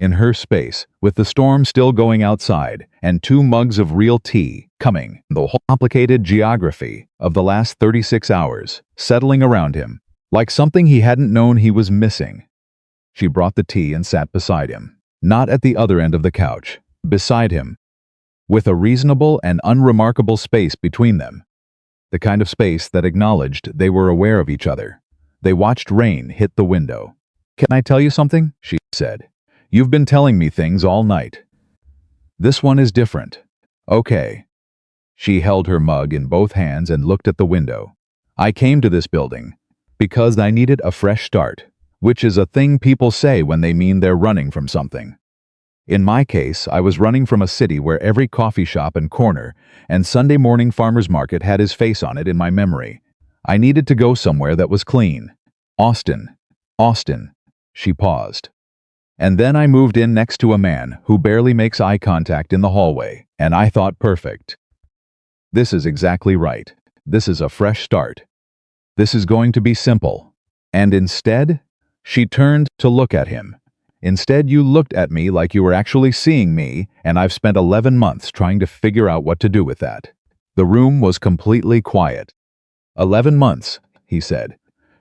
in her space, with the storm still going outside, and 2 mugs of real tea coming, the whole complicated geography of the last 36 hours settling around him, like something he hadn't known he was missing. She brought the tea and sat beside him, not at the other end of the couch, beside him, with a reasonable and unremarkable space between them, the kind of space that acknowledged they were aware of each other. They watched rain hit the window. "Can I tell you something?" she said. "You've been telling me things all night. This one is different." "Okay." She held her mug in both hands and looked at the window. "I came to this building because I needed a fresh start, which is a thing people say when they mean they're running from something. In my case, I was running from a city where every coffee shop and corner and Sunday morning farmer's market had his face on it in my memory. I needed to go somewhere that was clean. Austin. Austin." She paused. "And then I moved in next to a man who barely makes eye contact in the hallway, and I thought perfect. This is exactly right. This is a fresh start. This is going to be simple. And instead," she turned to look at him. "Instead, you looked at me like you were actually seeing me, and I've spent 11 months trying to figure out what to do with that." The room was completely quiet. "11 months," he said.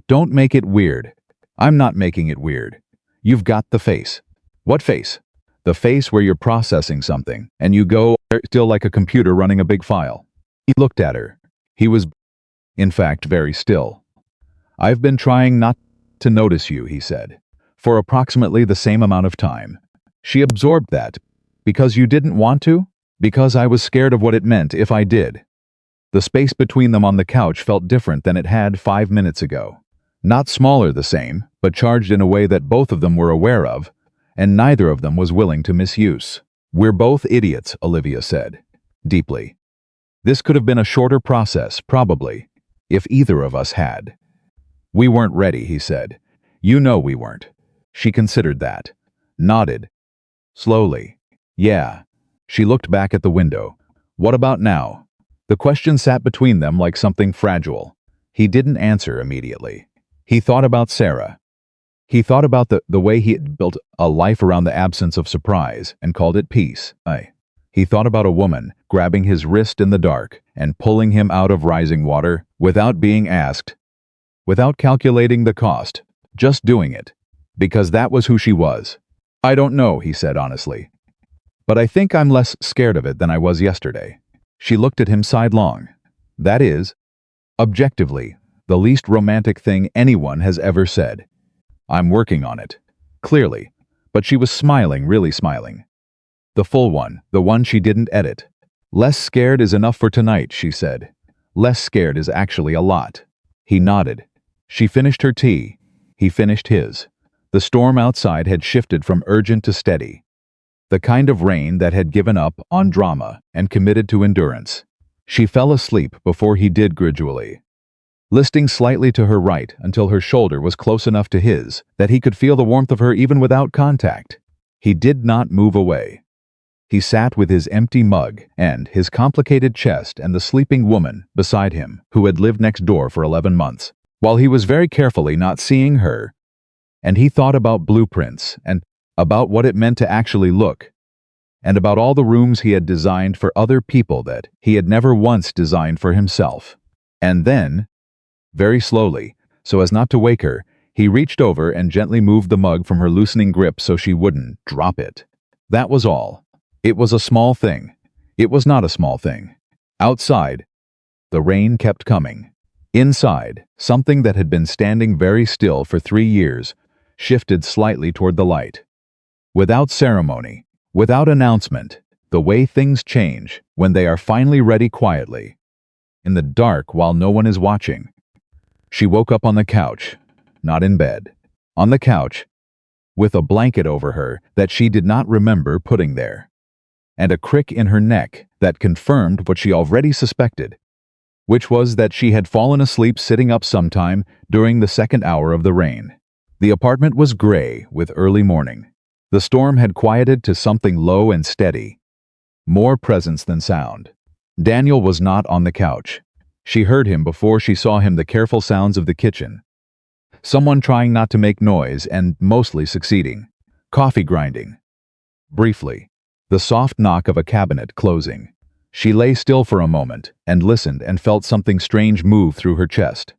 "Don't make it weird." "I'm not making it weird. You've got the face." "What face?" "The face where you're processing something, and you go still like a computer running a big file." He looked at her. He was, in fact, very still. "I've been trying not to notice you," he said, "for approximately the same amount of time." She absorbed that. "Because you didn't want to?" "Because I was scared of what it meant if I did." The space between them on the couch felt different than it had 5 minutes ago. Not smaller, the same, but charged in a way that both of them were aware of, and neither of them was willing to misuse. "We're both idiots," Olivia said, deeply. "This could have been a shorter process, probably, if either of us had." "We weren't ready," he said. "You know we weren't." She considered that. Nodded. Slowly. "Yeah." She looked back at the window. "What about now?" The question sat between them like something fragile. He didn't answer immediately. He thought about Sarah. He thought about the way he had built a life around the absence of surprise and called it peace. He thought about a woman grabbing his wrist in the dark and pulling him out of rising water without being asked, without calculating the cost, just doing it, because that was who she was. "I don't know," he said honestly. "But I think I'm less scared of it than I was yesterday." She looked at him sidelong. "That is, objectively, the least romantic thing anyone has ever said." "I'm working on it." Clearly. But she was smiling, really smiling. The full one, the one she didn't edit. "Less scared is enough for tonight," she said. "Less scared is actually a lot." He nodded. She finished her tea. He finished his. The storm outside had shifted from urgent to steady. The kind of rain that had given up on drama and committed to endurance. She fell asleep before he did gradually, listing slightly to her right until her shoulder was close enough to his that he could feel the warmth of her even without contact. He did not move away. He sat with his empty mug and his complicated chest and the sleeping woman beside him who had lived next door for 11 months, while he was very carefully not seeing her. And he thought about blueprints and about what it meant to actually look, and about all the rooms he had designed for other people that he had never once designed for himself. And then, very slowly, so as not to wake her, he reached over and gently moved the mug from her loosening grip so she wouldn't drop it. That was all. It was a small thing. It was not a small thing. Outside, the rain kept coming. Inside, something that had been standing very still for 3 years shifted slightly toward the light. Without ceremony, without announcement, the way things change when they are finally ready quietly, in the dark while no one is watching. She woke up on the couch, not in bed, on the couch, with a blanket over her that she did not remember putting there, and a crick in her neck that confirmed what she already suspected, which was that she had fallen asleep sitting up sometime during the second hour of the rain. The apartment was gray with early morning. The storm had quieted to something low and steady, more presence than sound. Daniel was not on the couch. She heard him before she saw him, the careful sounds of the kitchen. Someone trying not to make noise and mostly succeeding. Coffee grinding, Briefly, the soft knock of a cabinet closing. She lay still for a moment and listened and felt something strange move through her chest.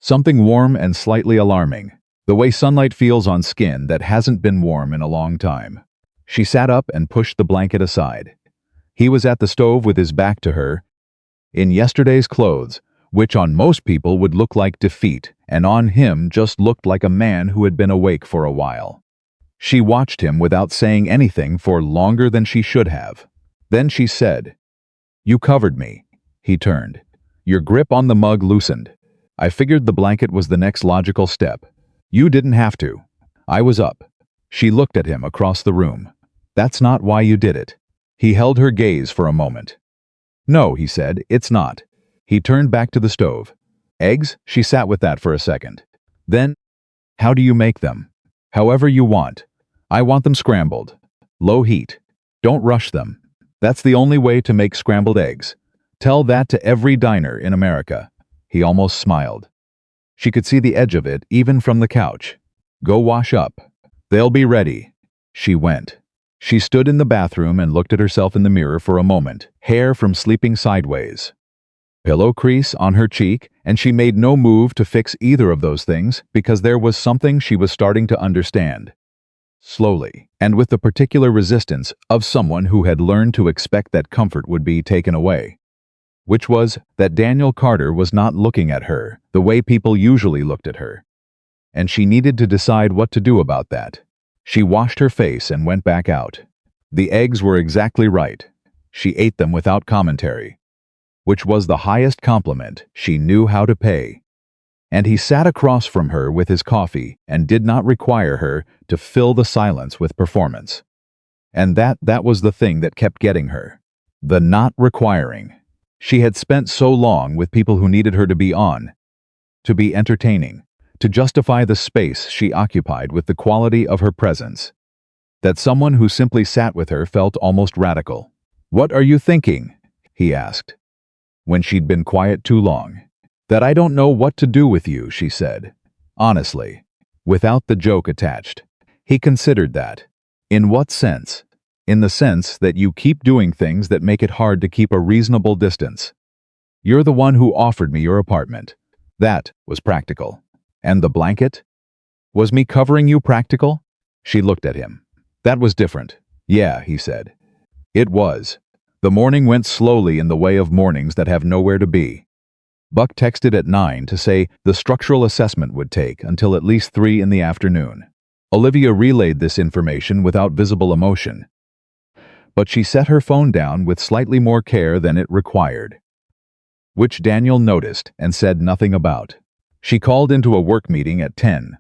Something warm and slightly alarming, the way sunlight feels on skin that hasn't been warm in a long time. She sat up and pushed the blanket aside. He was at the stove with his back to her, in yesterday's clothes, which on most people would look like defeat, and on him just looked like a man who had been awake for a while. She watched him without saying anything for longer than she should have. Then she said, "You covered me." He turned. Your grip on the mug loosened. I figured the blanket was the next logical step. You didn't have to. I was up. She looked at him across the room. That's not why you did it. He held her gaze for a moment. No, he said, it's not. He turned back to the stove. Eggs? She sat with that for a second. Then, how do you make them? However you want. I want them scrambled. Low heat. Don't rush them. That's the only way to make scrambled eggs. Tell that to every diner in America. He almost smiled. She could see the edge of it even from the couch. Go wash up. They'll be ready. She went. She stood in the bathroom and looked at herself in the mirror for a moment, hair from sleeping sideways. Pillow crease on her cheek, and she made no move to fix either of those things because there was something she was starting to understand. Slowly, and with the particular resistance of someone who had learned to expect that comfort would be taken away. Which was that Daniel Carter was not looking at her the way people usually looked at her. And she needed to decide what to do about that. She washed her face and went back out. The eggs were exactly right. She ate them without commentary, which was the highest compliment she knew how to pay. And he sat across from her with his coffee and did not require her to fill the silence with performance. And that was the thing that kept getting her. The not requiring. She had spent so long with people who needed her to be on, to be entertaining, to justify the space she occupied with the quality of her presence, that someone who simply sat with her felt almost radical. What are you thinking? He asked, when she'd been quiet too long. That I don't know what to do with you, she said. Honestly, without the joke attached. He considered that. In what sense? In the sense that you keep doing things that make it hard to keep a reasonable distance. You're the one who offered me your apartment. That was practical. And the blanket? Was me covering you practical? She looked at him. That was different. Yeah, he said. It was. The morning went slowly in the way of mornings that have nowhere to be. Buck texted at 9 to say the structural assessment would take until at least 3 in the afternoon. Olivia relayed this information without visible emotion. But she set her phone down with slightly more care than it required, which Daniel noticed and said nothing about. She called into a work meeting at 10,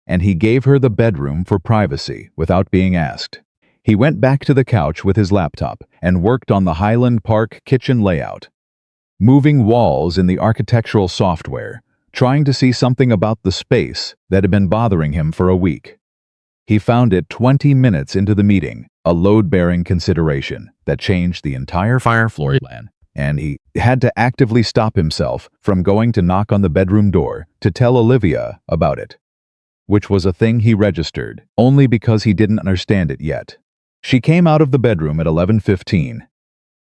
and he gave her the bedroom for privacy without being asked. He went back to the couch with his laptop and worked on the Highland Park kitchen layout, moving walls in the architectural software, trying to see something about the space that had been bothering him for a week. He found it 20 minutes into the meeting, a load-bearing consideration that changed the entire fire floor plan, and he had to actively stop himself from going to knock on the bedroom door to tell Olivia about it, which was a thing he registered only because he didn't understand it yet. She came out of the bedroom at 11:15,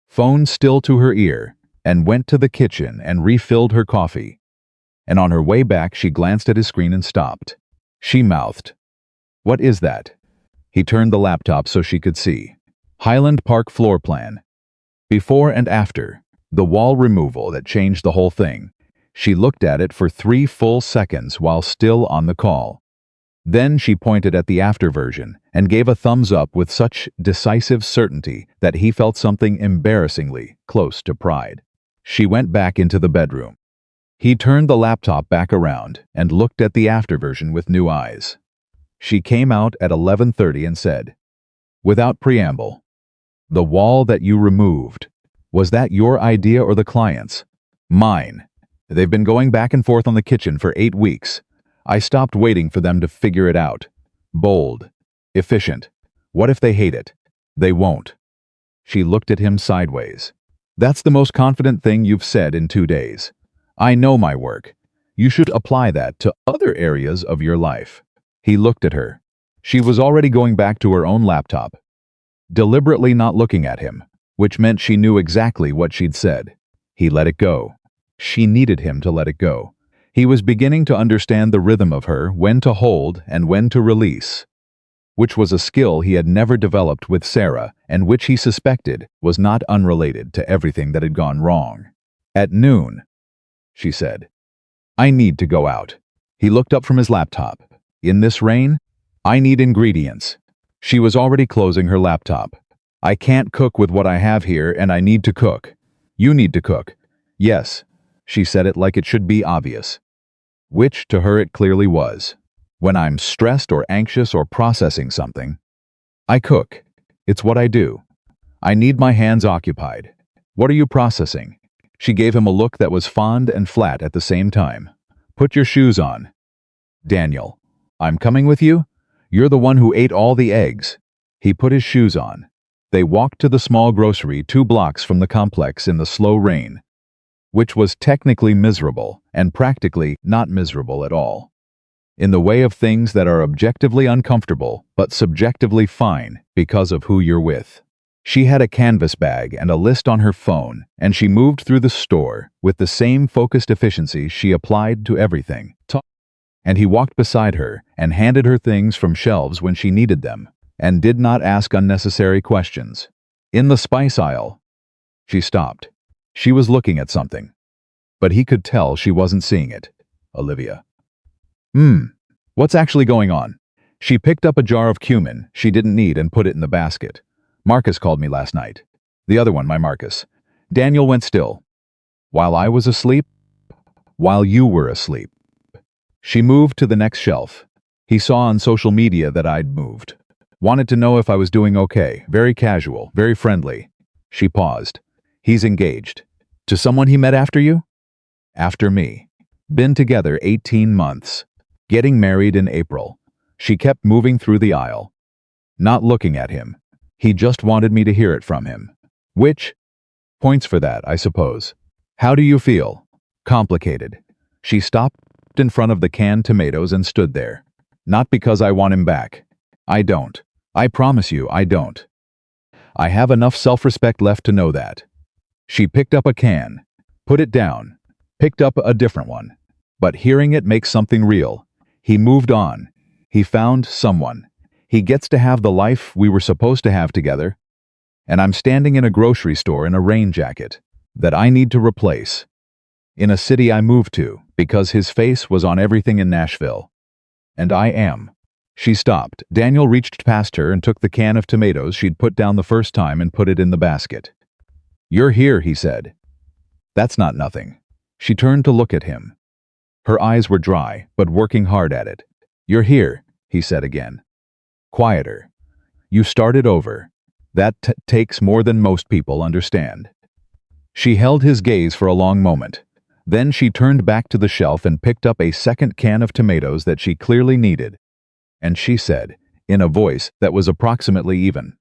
phone still to her ear, and went to the kitchen and refilled her coffee. And on her way back, she glanced at his screen and stopped. She mouthed, "What is that?" He turned the laptop so she could see. Highland Park floor plan. Before and after. The wall removal that changed the whole thing. She looked at it for 3 full seconds while still on the call. Then she pointed at the after version and gave a thumbs up with such decisive certainty that he felt something embarrassingly close to pride. She went back into the bedroom. He turned the laptop back around and looked at the after version with new eyes. She came out at 11:30 and said, without preamble, "The wall that you removed, was that your idea or the client's?" "Mine. They've been going back and forth on the kitchen for 8 weeks. I stopped waiting for them to figure it out. Bold. Efficient. What if they hate it? They won't." She looked at him sideways. "That's the most confident thing you've said in 2 days. I know my work. You should apply that to other areas of your life." He looked at her. She was already going back to her own laptop. deliberately not looking at him, which meant she knew exactly what she'd said. He let it go. She needed him to let it go. He was beginning to understand the rhythm of her, when to hold and when to release, which was a skill he had never developed with Sarah and which he suspected was not unrelated to everything that had gone wrong. At noon, she said, "I need to go out." He looked up from his laptop. "In this rain? I need ingredients." She was already closing her laptop. "I can't cook with what I have here and I need to cook." "You need to cook." "Yes." She said it like it should be obvious. Which, to her, it clearly was. "When I'm stressed or anxious or processing something, I cook. It's what I do. I need my hands occupied." "What are you processing?" She gave him a look that was fond and flat at the same time. "Put your shoes on." "Daniel, I'm coming with you? You're the one who ate all the eggs." He put his shoes on. They walked to the small grocery 2 blocks from the complex in the slow rain, which was technically miserable and practically not miserable at all. In the way of things that are objectively uncomfortable but subjectively fine because of who you're with. She had a canvas bag and a list on her phone, and she moved through the store with the same focused efficiency she applied to everything. And he walked beside her and handed her things from shelves when she needed them, and did not ask unnecessary questions. In the spice aisle, she stopped. She was looking at something, but he could tell she wasn't seeing it. Olivia. What's actually going on?" She picked up a jar of cumin she didn't need and put it in the basket. "Marcus called me last night." "The other one, my Marcus." Daniel went still. "While I was asleep?" "While you were asleep." She moved to the next shelf. "He saw on social media that I'd moved. Wanted to know if I was doing okay. Very casual, very friendly." She paused. "He's engaged. To someone he met after you?" "After me. Been together 18 months. Getting married in April." She kept moving through the aisle, not looking at him. "He just wanted me to hear it from him." "Which? Points for that, I suppose." "How do you feel?" "Complicated." She stopped in front of the canned tomatoes and stood there. "Not because I want him back. I don't. I promise you, I don't. I have enough self-respect left to know that." She picked up a can, put it down, picked up a different one. "But hearing it makes something real. He moved on. He found someone. He gets to have the life we were supposed to have together. And I'm standing in a grocery store in a rain jacket that I need to replace. In a city I moved to because his face was on everything in Nashville. And I am." She stopped. Daniel reached past her and took the can of tomatoes she'd put down the first time and put it in the basket. "You're here," he said. "That's not nothing." She turned to look at him. Her eyes were dry, but working hard at it. "You're here," he said again. Quieter. "You started over. That takes more than most people understand." She held his gaze for a long moment. Then she turned back to the shelf and picked up a second can of tomatoes that she clearly needed. And she said, in a voice that was approximately even,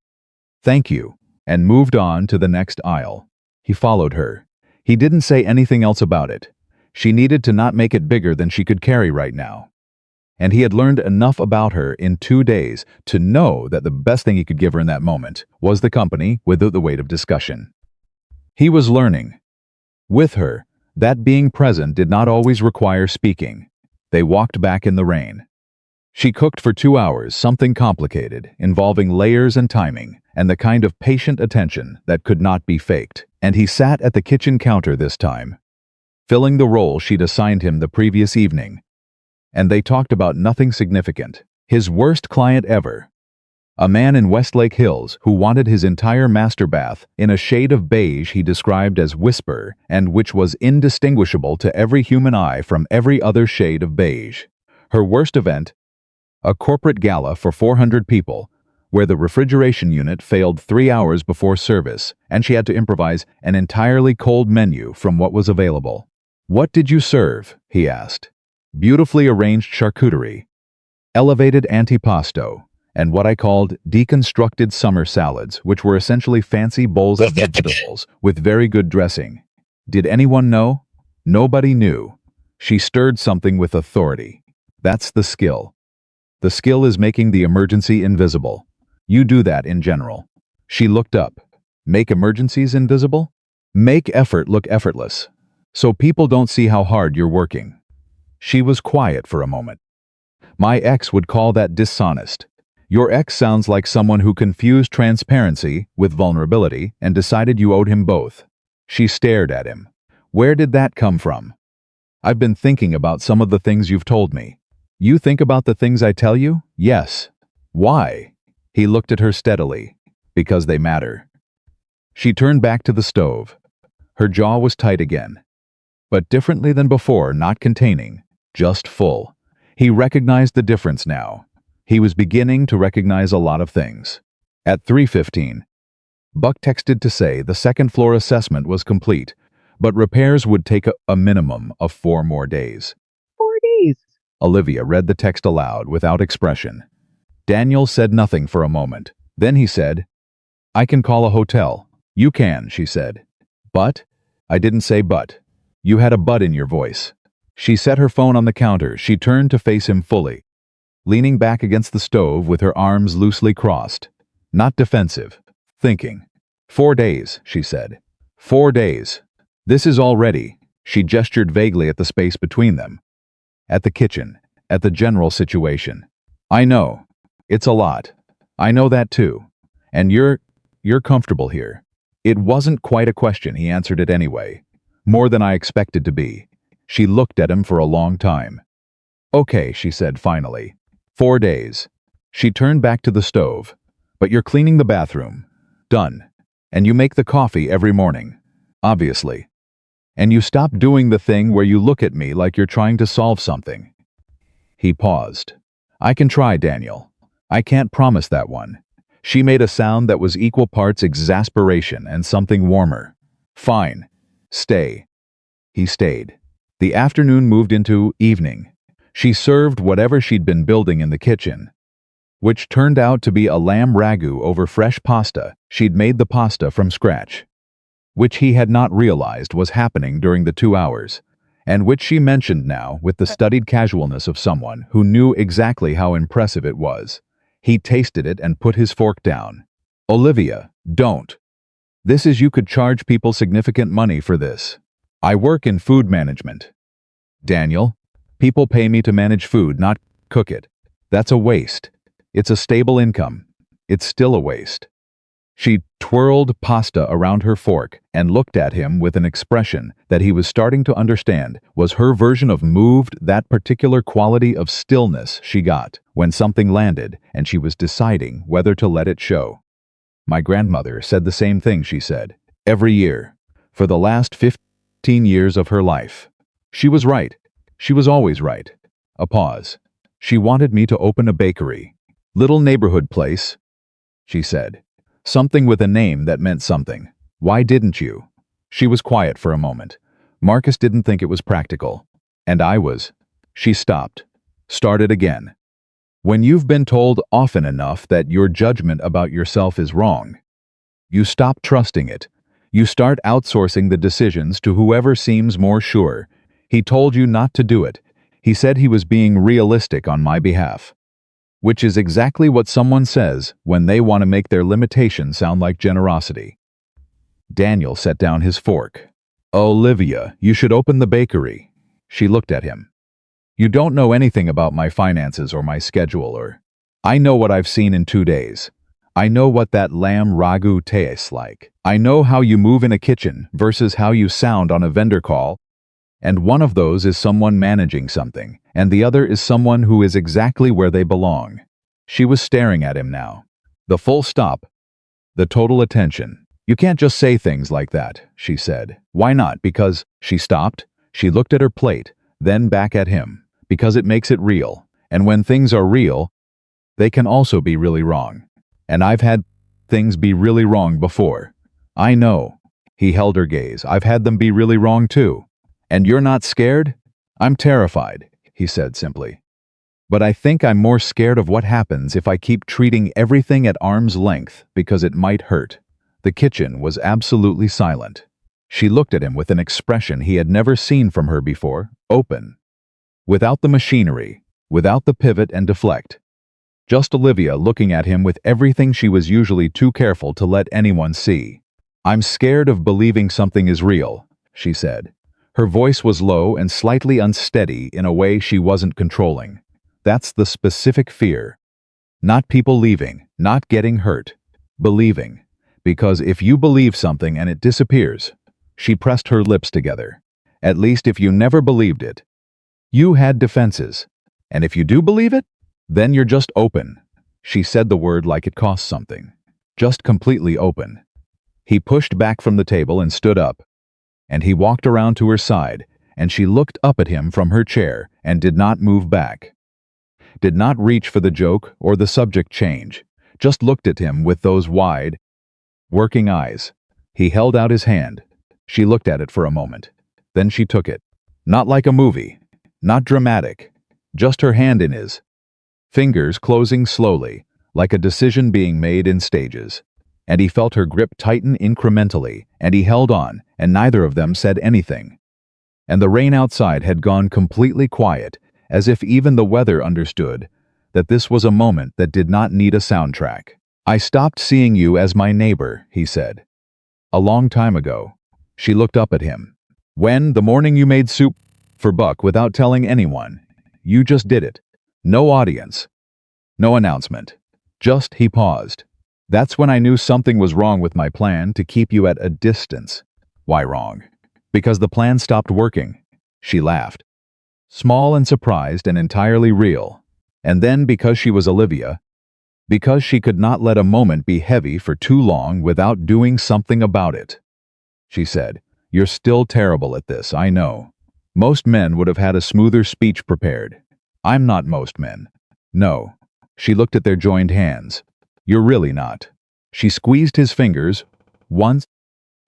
"Thank you," and moved on to the next aisle. He followed her. He didn't say anything else about it. She needed to not make it bigger than she could carry right now. And he had learned enough about her in 2 days to know that the best thing he could give her in that moment was the company without the weight of discussion. He was learning. With her, that being present did not always require speaking. They walked back in the rain. She cooked for 2 hours, something complicated, involving layers and timing, and the kind of patient attention that could not be faked. And he sat at the kitchen counter this time, filling the role she'd assigned him the previous evening. And they talked about nothing significant. His worst client ever. A man in Westlake Hills who wanted his entire master bath in a shade of beige he described as whisper and which was indistinguishable to every human eye from every other shade of beige. Her worst event, a corporate gala for 400 people, where the refrigeration unit failed 3 hours before service, and she had to improvise an entirely cold menu from what was available. "What did you serve?" he asked. "Beautifully arranged charcuterie, elevated antipasto, and what I called deconstructed summer salads, which were essentially fancy bowls of vegetables with very good dressing. Did anyone know?" Nobody knew. She stirred something with authority. "That's the skill. The skill is making the emergency invisible. You do that in general." She looked up. Make emergencies invisible? Make effort look effortless. So people don't see how hard you're working. She was quiet for a moment. My ex would call that dishonest. Your ex sounds like someone who confused transparency with vulnerability and decided you owed him both. She stared at him. Where did that come from? I've been thinking about some of the things you've told me. You think about the things I tell you? Yes. Why? He looked at her steadily. Because they matter. She turned back to the stove. Her jaw was tight again. But differently than before, not containing, just full. He recognized the difference now. He was beginning to recognize a lot of things. At 3:15, Buck texted to say the second floor assessment was complete, but repairs would take a minimum of 4 more days. 4 days. Olivia read the text aloud without expression. Daniel said nothing for a moment. Then he said, I can call a hotel. You can, she said. But? I didn't say but. You had a but in your voice. She set her phone on the counter. She turned to face him fully, leaning back against the stove with her arms loosely crossed. Not defensive. Thinking. 4 days, she said. 4 days. This is already. She gestured vaguely at the space between them. At the kitchen. At the general situation. I know. It's a lot. I know that too. And you're comfortable here. It wasn't quite a question, he answered it anyway. More than I expected to be. She looked at him for a long time. Okay, she said finally. 4 days. She turned back to the stove. But you're cleaning the bathroom. Done. And you make the coffee every morning. Obviously. And you stop doing the thing where you look at me like you're trying to solve something. He paused. I can try, Daniel. I can't promise that one. She made a sound that was equal parts exasperation and something warmer. Fine. Stay. He stayed. The afternoon moved into evening. She served whatever she'd been building in the kitchen, which turned out to be a lamb ragu over fresh pasta. She'd made the pasta from scratch, which he had not realized was happening during the 2 hours, and which she mentioned now with the studied casualness of someone who knew exactly how impressive it was. He tasted it and put his fork down. Olivia, don't. This is you could charge people significant money for this. I work in food management. Daniel, people pay me to manage food, not cook it. That's a waste. It's a stable income. It's still a waste. She twirled pasta around her fork and looked at him with an expression that he was starting to understand was her version of moved, that particular quality of stillness she got when something landed and she was deciding whether to let it show. My grandmother said the same thing, she said, every year, for the last 15 years of her life. She was right. She was always right. A pause. She wanted me to open a bakery. Little neighborhood place, she said. Something with a name that meant something. Why didn't you? She was quiet for a moment. Marcus didn't think it was practical. And I was. She stopped. Started again. When you've been told often enough that your judgment about yourself is wrong, you stop trusting it. You start outsourcing the decisions to whoever seems more sure. He told you not to do it. He said he was being realistic on my behalf. Which is exactly what someone says when they want to make their limitation sound like generosity. Daniel set down his fork. Olivia, you should open the bakery. She looked at him. You don't know anything about my finances or my schedule or... I know what I've seen in 2 days. I know what that lamb ragu tastes like. I know how you move in a kitchen versus how you sound on a vendor call. And one of those is someone managing something, and the other is someone who is exactly where they belong. She was staring at him now. The full stop. The total attention. You can't just say things like that, she said. Why not? Because she stopped. She looked at her plate, then back at him. Because it makes it real. And when things are real, they can also be really wrong. And I've had things be really wrong before. I know. He held her gaze. I've had them be really wrong too. And you're not scared? I'm terrified, he said simply. But I think I'm more scared of what happens if I keep treating everything at arm's length because it might hurt. The kitchen was absolutely silent. She looked at him with an expression he had never seen from her before, open. Without the machinery, without the pivot and deflect. Just Olivia looking at him with everything she was usually too careful to let anyone see. "I'm scared of believing something is real," she said. Her voice was low and slightly unsteady in a way she wasn't controlling. "That's the specific fear. Not people leaving, not getting hurt. Believing. Because if you believe something and it disappears," she pressed her lips together. "At least if you never believed it, you had defenses. And if you do believe it, then you're just open." She said the word like it cost something. "Just completely open." He pushed back from the table and stood up. And he walked around to her side, and she looked up at him from her chair and did not move back. Did not reach for the joke or the subject change, just looked at him with those wide, working eyes. He held out his hand. She looked at it for a moment. Then she took it. Not like a movie. Not dramatic. Just her hand in his. Fingers closing slowly, like a decision being made in stages. And he felt her grip tighten incrementally, and he held on, and neither of them said anything. And the rain outside had gone completely quiet, as if even the weather understood that this was a moment that did not need a soundtrack. "I stopped seeing you as my neighbor," he said. "A long time ago." She looked up at him. "When, the morning you made soup for Buck without telling anyone, you just did it. No audience. No announcement. Just," he paused. "That's when I knew something was wrong with my plan to keep you at a distance." "Why wrong?" "Because the plan stopped working." She laughed. Small and surprised and entirely real. And then because she was Olivia, because she could not let a moment be heavy for too long without doing something about it. She said, "You're still terrible at this, I know. Most men would have had a smoother speech prepared. I'm not most men." "No." She looked at their joined hands. "You're really not." She squeezed his fingers, once,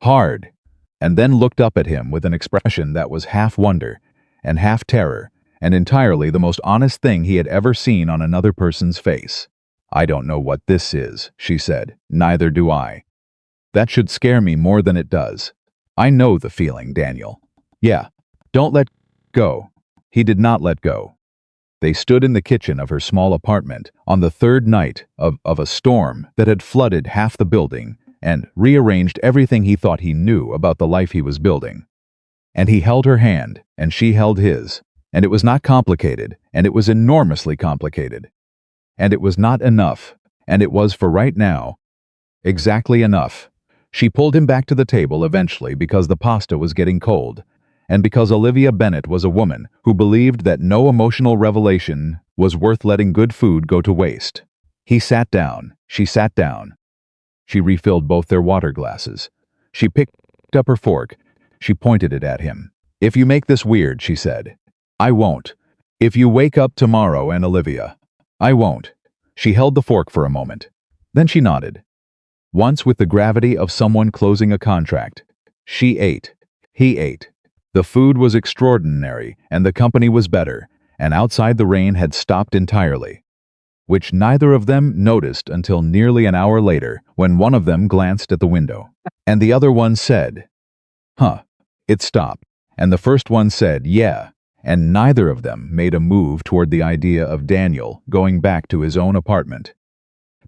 hard, and then looked up at him with an expression that was half wonder and half terror, and entirely the most honest thing he had ever seen on another person's face. "I don't know what this is," she said. "Neither do I. That should scare me more than it does. I know the feeling, Daniel." "Yeah. Don't let go." He did not let go. They stood in the kitchen of her small apartment on the third night of a storm that had flooded half the building and rearranged everything he thought he knew about the life he was building. And he held her hand, and she held his, and it was not complicated, and it was enormously complicated. And it was not enough, and it was for right now, exactly enough. She pulled him back to the table eventually because the pasta was getting cold, and because Olivia Bennett was a woman who believed that no emotional revelation was worth letting good food go to waste. He sat down. She sat down. She refilled both their water glasses. She picked up her fork. She pointed it at him. "If you make this weird," she said. "I won't. If you wake up tomorrow and Olivia, I won't." She held the fork for a moment. Then she nodded. Once with the gravity of someone closing a contract. She ate. He ate. The food was extraordinary, and the company was better, and outside the rain had stopped entirely, which neither of them noticed until nearly an hour later, when one of them glanced at the window. And the other one said, "Huh, it stopped." And the first one said, "Yeah," and neither of them made a move toward the idea of Daniel going back to his own apartment.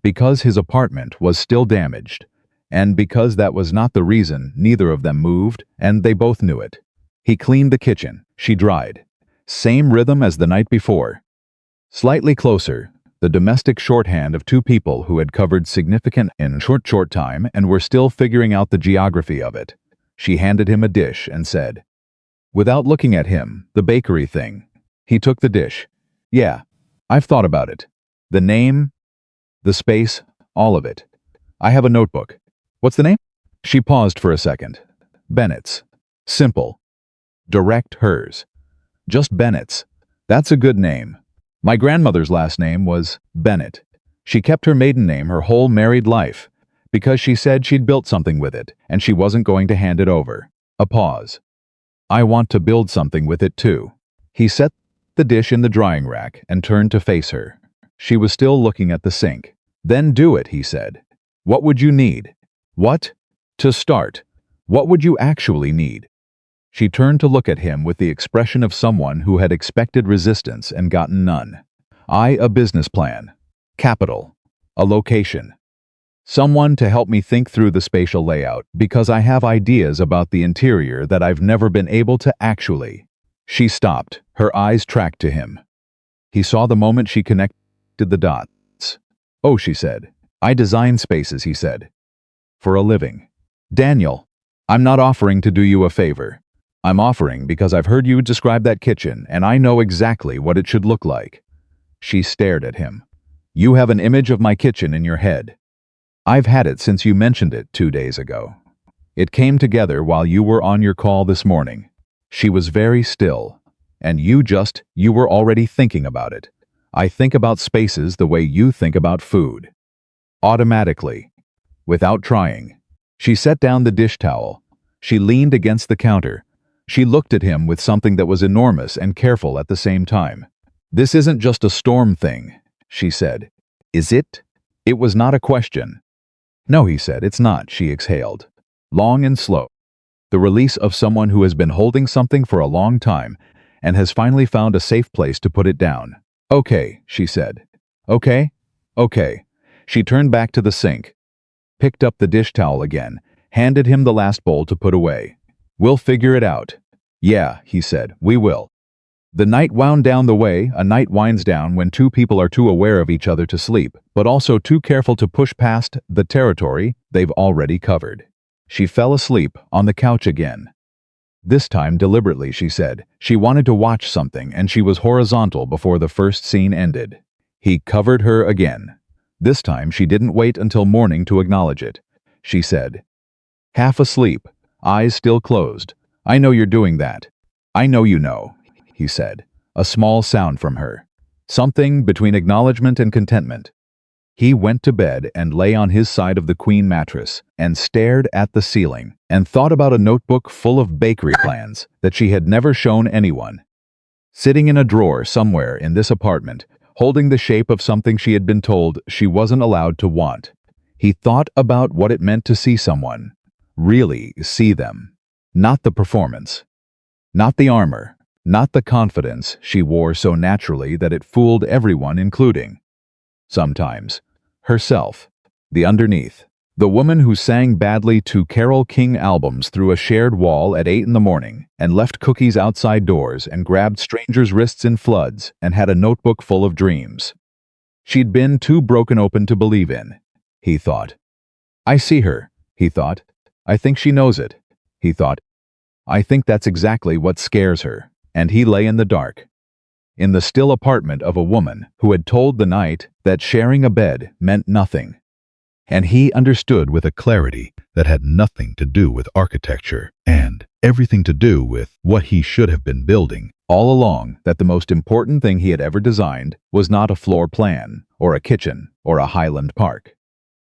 Because his apartment was still damaged, and because that was not the reason neither of them moved, and they both knew it. He cleaned the kitchen. She dried. Same rhythm as the night before. Slightly closer, the domestic shorthand of two people who had covered significant in short time and were still figuring out the geography of it. She handed him a dish and said, without looking at him, "The bakery thing." He took the dish. "Yeah, I've thought about it. The name, the space, all of it. I have a notebook." "What's the name?" She paused for a second. "Bennett's. Simple. Direct hers. Just Bennett's. That's a good name. My grandmother's last name was Bennett. She kept her maiden name her whole married life, because she said she'd built something with it, and she wasn't going to hand it over." A pause. "I want to build something with it too." He set the dish in the drying rack and turned to face her. She was still looking at the sink. "Then do it," he said. "What would you need?" "What?" "To start. What would you actually need?" She turned to look at him with the expression of someone who had expected resistance and gotten none. "A business plan." Capital. A location. Someone to help me think through the spatial layout, because I have ideas about the interior that I've never been able to actually. She stopped, her eyes tracked to him. He saw the moment she connected the dots. Oh, she said. I design spaces, he said. For a living. Daniel, I'm not offering to do you a favor. I'm offering because I've heard you describe that kitchen and I know exactly what it should look like. She stared at him. You have an image of my kitchen in your head. I've had it since you mentioned it 2 days ago. It came together while you were on your call this morning. She was very still. And you were already thinking about it. I think about spaces the way you think about food. Automatically. Without trying. She set down the dish towel. She leaned against the counter. She looked at him with something that was enormous and careful at the same time. This isn't just a storm thing, she said. Is it? It was not a question. No, he said, it's not, she exhaled. Long and slow. The release of someone who has been holding something for a long time and has finally found a safe place to put it down. Okay, she said. Okay? Okay. She turned back to the sink, picked up the dish towel again, handed him the last bowl to put away. We'll figure it out. Yeah, he said, we will. The night wound down the way a night winds down when two people are too aware of each other to sleep, but also too careful to push past the territory they've already covered. She fell asleep on the couch again. This time deliberately, she said. She wanted to watch something and she was horizontal before the first scene ended. He covered her again. This time she didn't wait until morning to acknowledge it. She said, half asleep, eyes still closed. I know you're doing that. I know you know, he said. A small sound from her. Something between acknowledgement and contentment. He went to bed and lay on his side of the queen mattress and stared at the ceiling and thought about a notebook full of bakery plans that she had never shown anyone. Sitting in a drawer somewhere in this apartment, holding the shape of something she had been told she wasn't allowed to want. He thought about what it meant to see someone. Really see them. Not the performance. Not the armor. Not the confidence she wore so naturally that it fooled everyone, including, sometimes, herself. The underneath. The woman who sang badly to Carole King albums through a shared wall at 8 in the morning and left cookies outside doors and grabbed strangers' wrists in floods and had a notebook full of dreams. She'd been too broken open to believe in, he thought. I see her, he thought. I think she knows it, he thought. I think that's exactly what scares her. And he lay in the dark. In the still apartment of a woman who had told the night that sharing a bed meant nothing. And he understood with a clarity that had nothing to do with architecture and everything to do with what he should have been building all along, that the most important thing he had ever designed was not a floor plan or a kitchen or a Highland Park.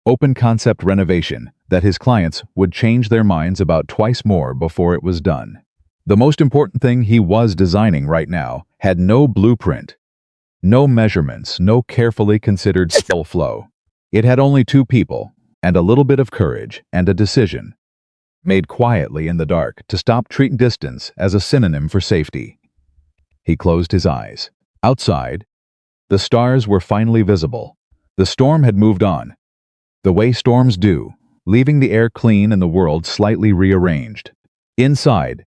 Open concept renovation that his clients would change their minds about twice more before it was done. The most important thing he was designing right now had no blueprint, no measurements, no carefully considered skill flow. It had only two people, and a little bit of courage, and a decision, made quietly in the dark, to stop treating distance as a synonym for safety. He closed his eyes. Outside, the stars were finally visible. The storm had moved on, the way storms do, leaving the air clean and the world slightly rearranged. Inside,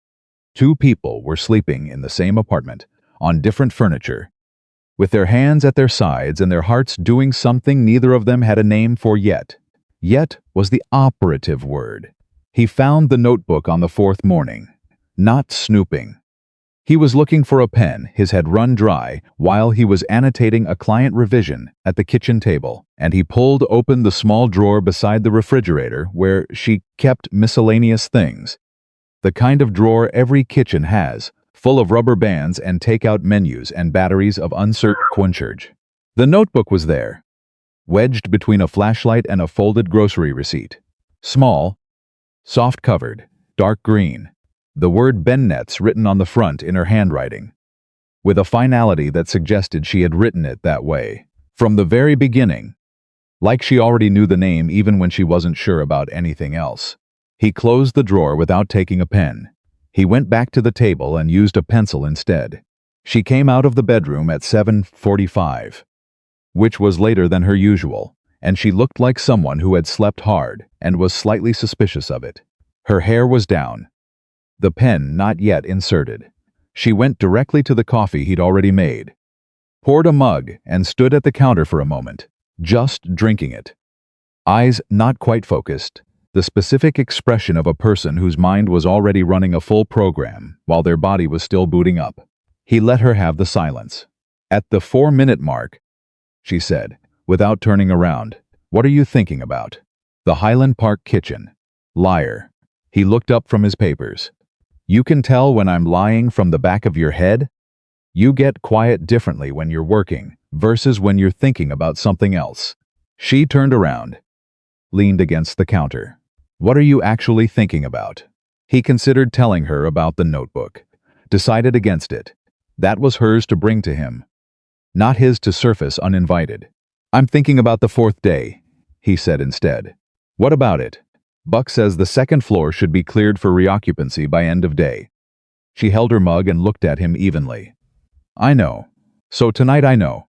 two people were sleeping in the same apartment, on different furniture, with their hands at their sides and their hearts doing something neither of them had a name for yet. Yet was the operative word. He found the notebook on the fourth morning. Not snooping. He was looking for a pen, his head run dry, while he was annotating a client revision at the kitchen table, and he pulled open the small drawer beside the refrigerator where she kept miscellaneous things. The kind of drawer every kitchen has, full of rubber bands and take-out menus and batteries of uncertain quenchage. The notebook was there, wedged between a flashlight and a folded grocery receipt. Small, soft-covered, dark green. The word Bennett's written on the front in her handwriting, with a finality that suggested she had written it that way, from the very beginning, like she already knew the name even when she wasn't sure about anything else. He closed the drawer without taking a pen. He went back to the table and used a pencil instead. She came out of the bedroom at 7:45. which was later than her usual, and she looked like someone who had slept hard and was slightly suspicious of it. Her hair was down, the pen not yet inserted. She went directly to the coffee he'd already made, poured a mug, and stood at the counter for a moment, just drinking it. Eyes not quite focused, the specific expression of a person whose mind was already running a full program while their body was still booting up. He let her have the silence. At the 4-minute mark, she said, without turning around, "What are you thinking about?" "The Highland Park kitchen." "Liar." He looked up from his papers. "You can tell when I'm lying from the back of your head? You get quiet differently when you're working versus when you're thinking about something else." She turned around, leaned against the counter. "What are you actually thinking about?" He considered telling her about the notebook, decided against it. That was hers to bring to him, not his to surface uninvited. "I'm thinking about the 4th day," he said instead. "What about it?" "Buck says the 2nd floor should be cleared for reoccupancy by end of day." She held her mug and looked at him evenly. "I know. So tonight I know."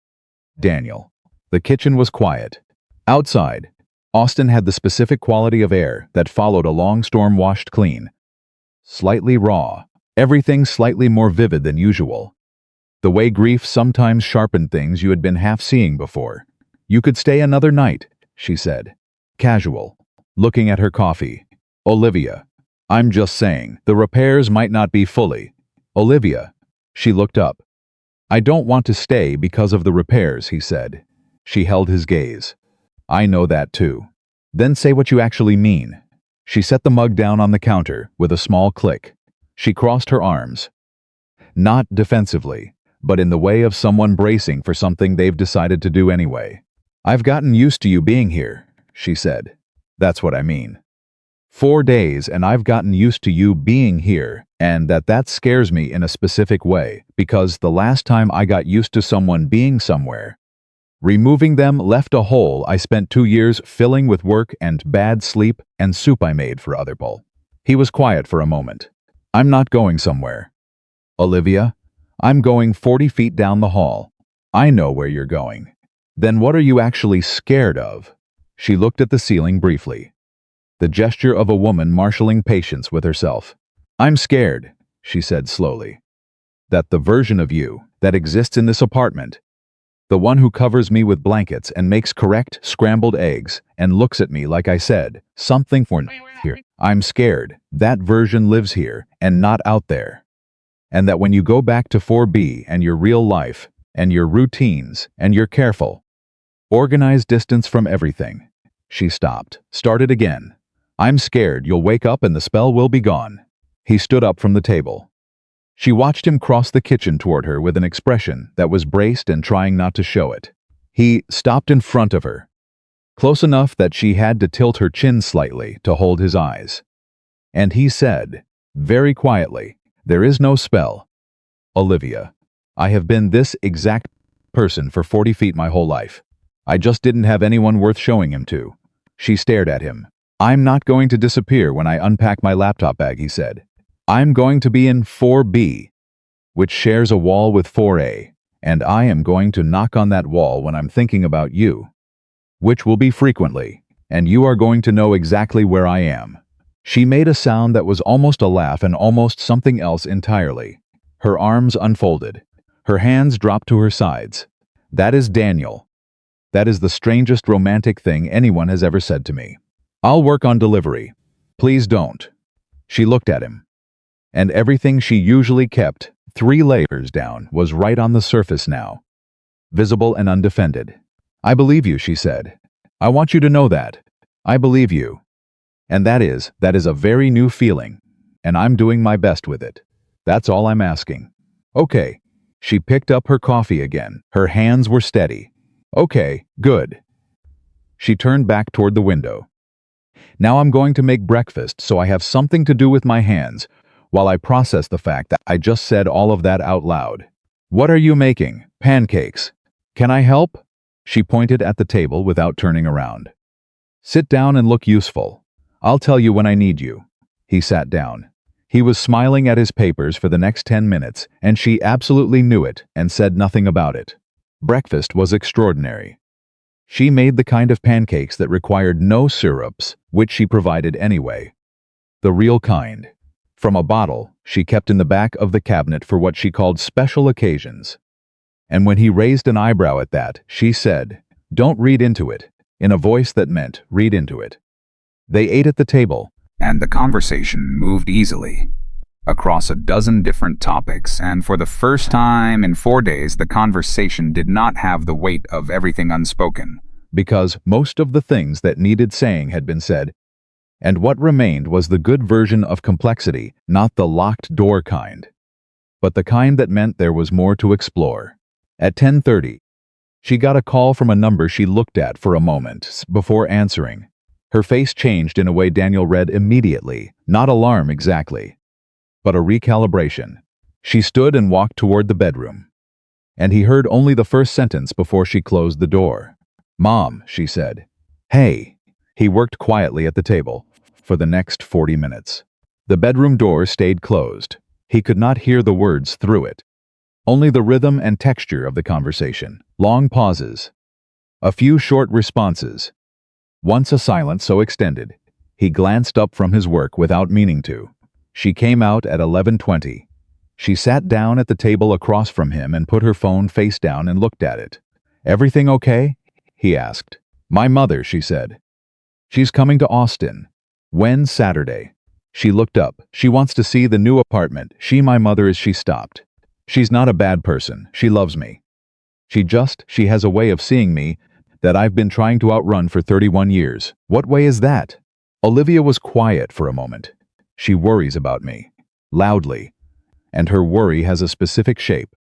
Daniel. The kitchen was quiet. Outside, Austin had the specific quality of air that followed a long storm washed clean. Slightly raw, everything slightly more vivid than usual. The way grief sometimes sharpened things you had been half seeing before. "You could stay another night," she said. Casual, looking at her coffee. "Olivia. I'm just saying, the repairs might not be fully." "Olivia." She looked up. "I don't want to stay because of the repairs," he said. She held his gaze. "I know that too." "Then say what you actually mean." She set the mug down on the counter with a small click. She crossed her arms. Not defensively, but in the way of someone bracing for something they've decided to do anyway. "I've gotten used to you being here," she said. "That's what I mean. 4 days and I've gotten used to you being here, and that scares me in a specific way, because the last time I got used to someone being somewhere, removing them left a hole I spent 2 years filling with work and bad sleep and soup I made for other people." He was quiet for a moment. "I'm not going somewhere, Olivia. I'm going 40 feet down the hall. I know where you're going." "Then what are you actually scared of?" She looked at the ceiling briefly. The gesture of a woman marshaling patience with herself. "I'm scared," she said slowly, "that the version of you that exists in this apartment, the one who covers me with blankets and makes correct scrambled eggs and looks at me like I said something for here. I'm scared that version lives here and not out there. And that when you go back to 4B and your real life and your routines and you're careful, organize distance from everything." She stopped, started again. "I'm scared you'll wake up and the spell will be gone." He stood up from the table. She watched him cross the kitchen toward her with an expression that was braced and trying not to show it. He stopped in front of her, close enough that she had to tilt her chin slightly to hold his eyes. And he said, very quietly, "There is no spell, Olivia. I have been this exact person for 40 feet my whole life. I just didn't have anyone worth showing him to." She stared at him. "I'm not going to disappear when I unpack my laptop bag," he said. "I'm going to be in 4B, which shares a wall with 4A, and I am going to knock on that wall when I'm thinking about you, which will be frequently, and you are going to know exactly where I am." She made a sound that was almost a laugh and almost something else entirely. Her arms unfolded. Her hands dropped to her sides. "That is Daniel. That is the strangest romantic thing anyone has ever said to me. I'll work on delivery. Please don't." She looked at him. And everything she usually kept 3 layers down was right on the surface now, visible and undefended. "I believe you," she said. "I want you to know that. I believe you. And that is a very new feeling, and I'm doing my best with it. That's all I'm asking." "Okay." She picked up her coffee again. Her hands were steady. "Okay, good." She turned back toward the window. "Now I'm going to make breakfast so I have something to do with my hands while I process the fact that I just said all of that out loud." "What are you making?" "Pancakes." "Can I help?" She pointed at the table without turning around. "Sit down and look useful. I'll tell you when I need you." He sat down. He was smiling at his papers for the next 10 minutes, and she absolutely knew it and said nothing about it. Breakfast was extraordinary. She made the kind of pancakes that required no syrups, which she provided anyway. The real kind. From a bottle she kept in the back of the cabinet for what she called special occasions. And when he raised an eyebrow at that, she said, "Don't read into it," in a voice that meant, "Read into it." They ate at the table, and the conversation moved easily across a dozen different topics, and for the first time in 4 days, the conversation did not have the weight of everything unspoken. because most of the things that needed saying had been said, and what remained was the good version of complexity, not the locked door kind, but the kind that meant there was more to explore. At 10:30, she got a call from a number she looked at for a moment before answering. Her face changed in a way Daniel read immediately, not alarm exactly, but a recalibration. She stood and walked toward the bedroom, and he heard only the first sentence before she closed the door. "Mom," she said. "Hey." He worked quietly at the table for the next 40 minutes. The bedroom door stayed closed. He could not hear the words through it. Only the rhythm and texture of the conversation. Long pauses. A few short responses. Once a silence so extended, he glanced up from his work without meaning to. She came out at 11:20. She sat down at the table across from him and put her phone face down and looked at it. "Everything okay?" he asked. "My mother," she said. "She's coming to Austin." "When?" "Saturday." She looked up. "She wants to see the new apartment." My mother is." She stopped. "She's not a bad person. She loves me. She has a way of seeing me that I've been trying to outrun for 31 years. "What way is that?" Olivia was quiet for a moment. "She worries about me." Loudly. "And her worry has a specific shape,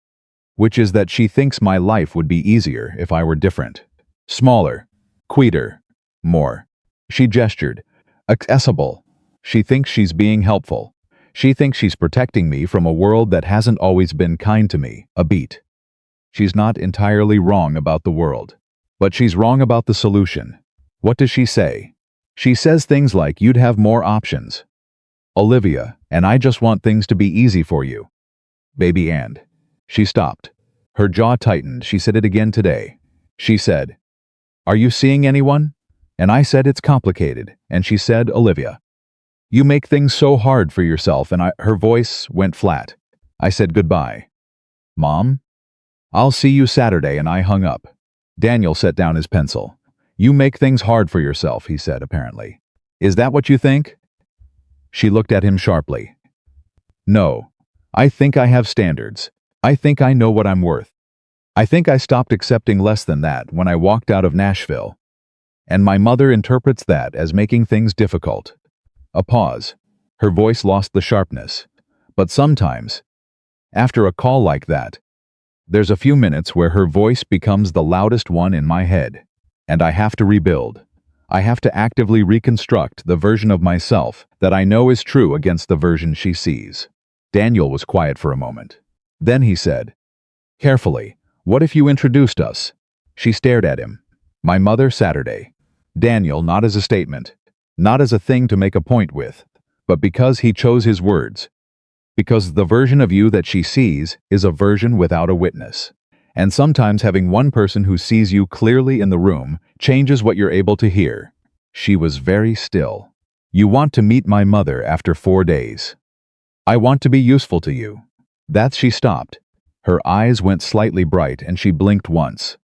which is that she thinks my life would be easier if I were different. Smaller. Quieter. More." She gestured. "Accessible. She thinks she's being helpful. She thinks she's protecting me from a world that hasn't always been kind to me." A beat. "She's not entirely wrong about the world. But she's wrong about the solution." "What does she say?" "She says things like, you'd have more options." "Olivia, and I just want things to be easy for you." "Baby and." She stopped. Her jaw tightened. "She said it again today." She said, "Are you seeing anyone?" And I said, "It's complicated." And she said, "Olivia, you make things so hard for yourself." And her voice went flat. I said goodbye. "Mom? I'll see you Saturday." And I hung up. Daniel set down his pencil. "You make things hard for yourself," he said apparently. "Is that what you think?" She looked at him sharply. "No. I think I have standards. I think I know what I'm worth. I think I stopped accepting less than that when I walked out of Nashville. And my mother interprets that as making things difficult." A pause. Her voice lost the sharpness. "But sometimes, after a call like that, there's a few minutes where her voice becomes the loudest one in my head. And I have to rebuild. I have to actively reconstruct the version of myself that I know is true against the version she sees." Daniel was quiet for a moment. Then he said, carefully, "What if you introduced us?" She stared at him. "My mother, Saturday." Daniel, not as a statement, not as a thing to make a point with, but because he chose his words. Because the version of you that she sees is a version without a witness. And sometimes having one person who sees you clearly in the room changes what you're able to hear. She was very still. "You want to meet my mother after 4 days. I want to be useful to you." She stopped. Her eyes went slightly bright and she blinked once.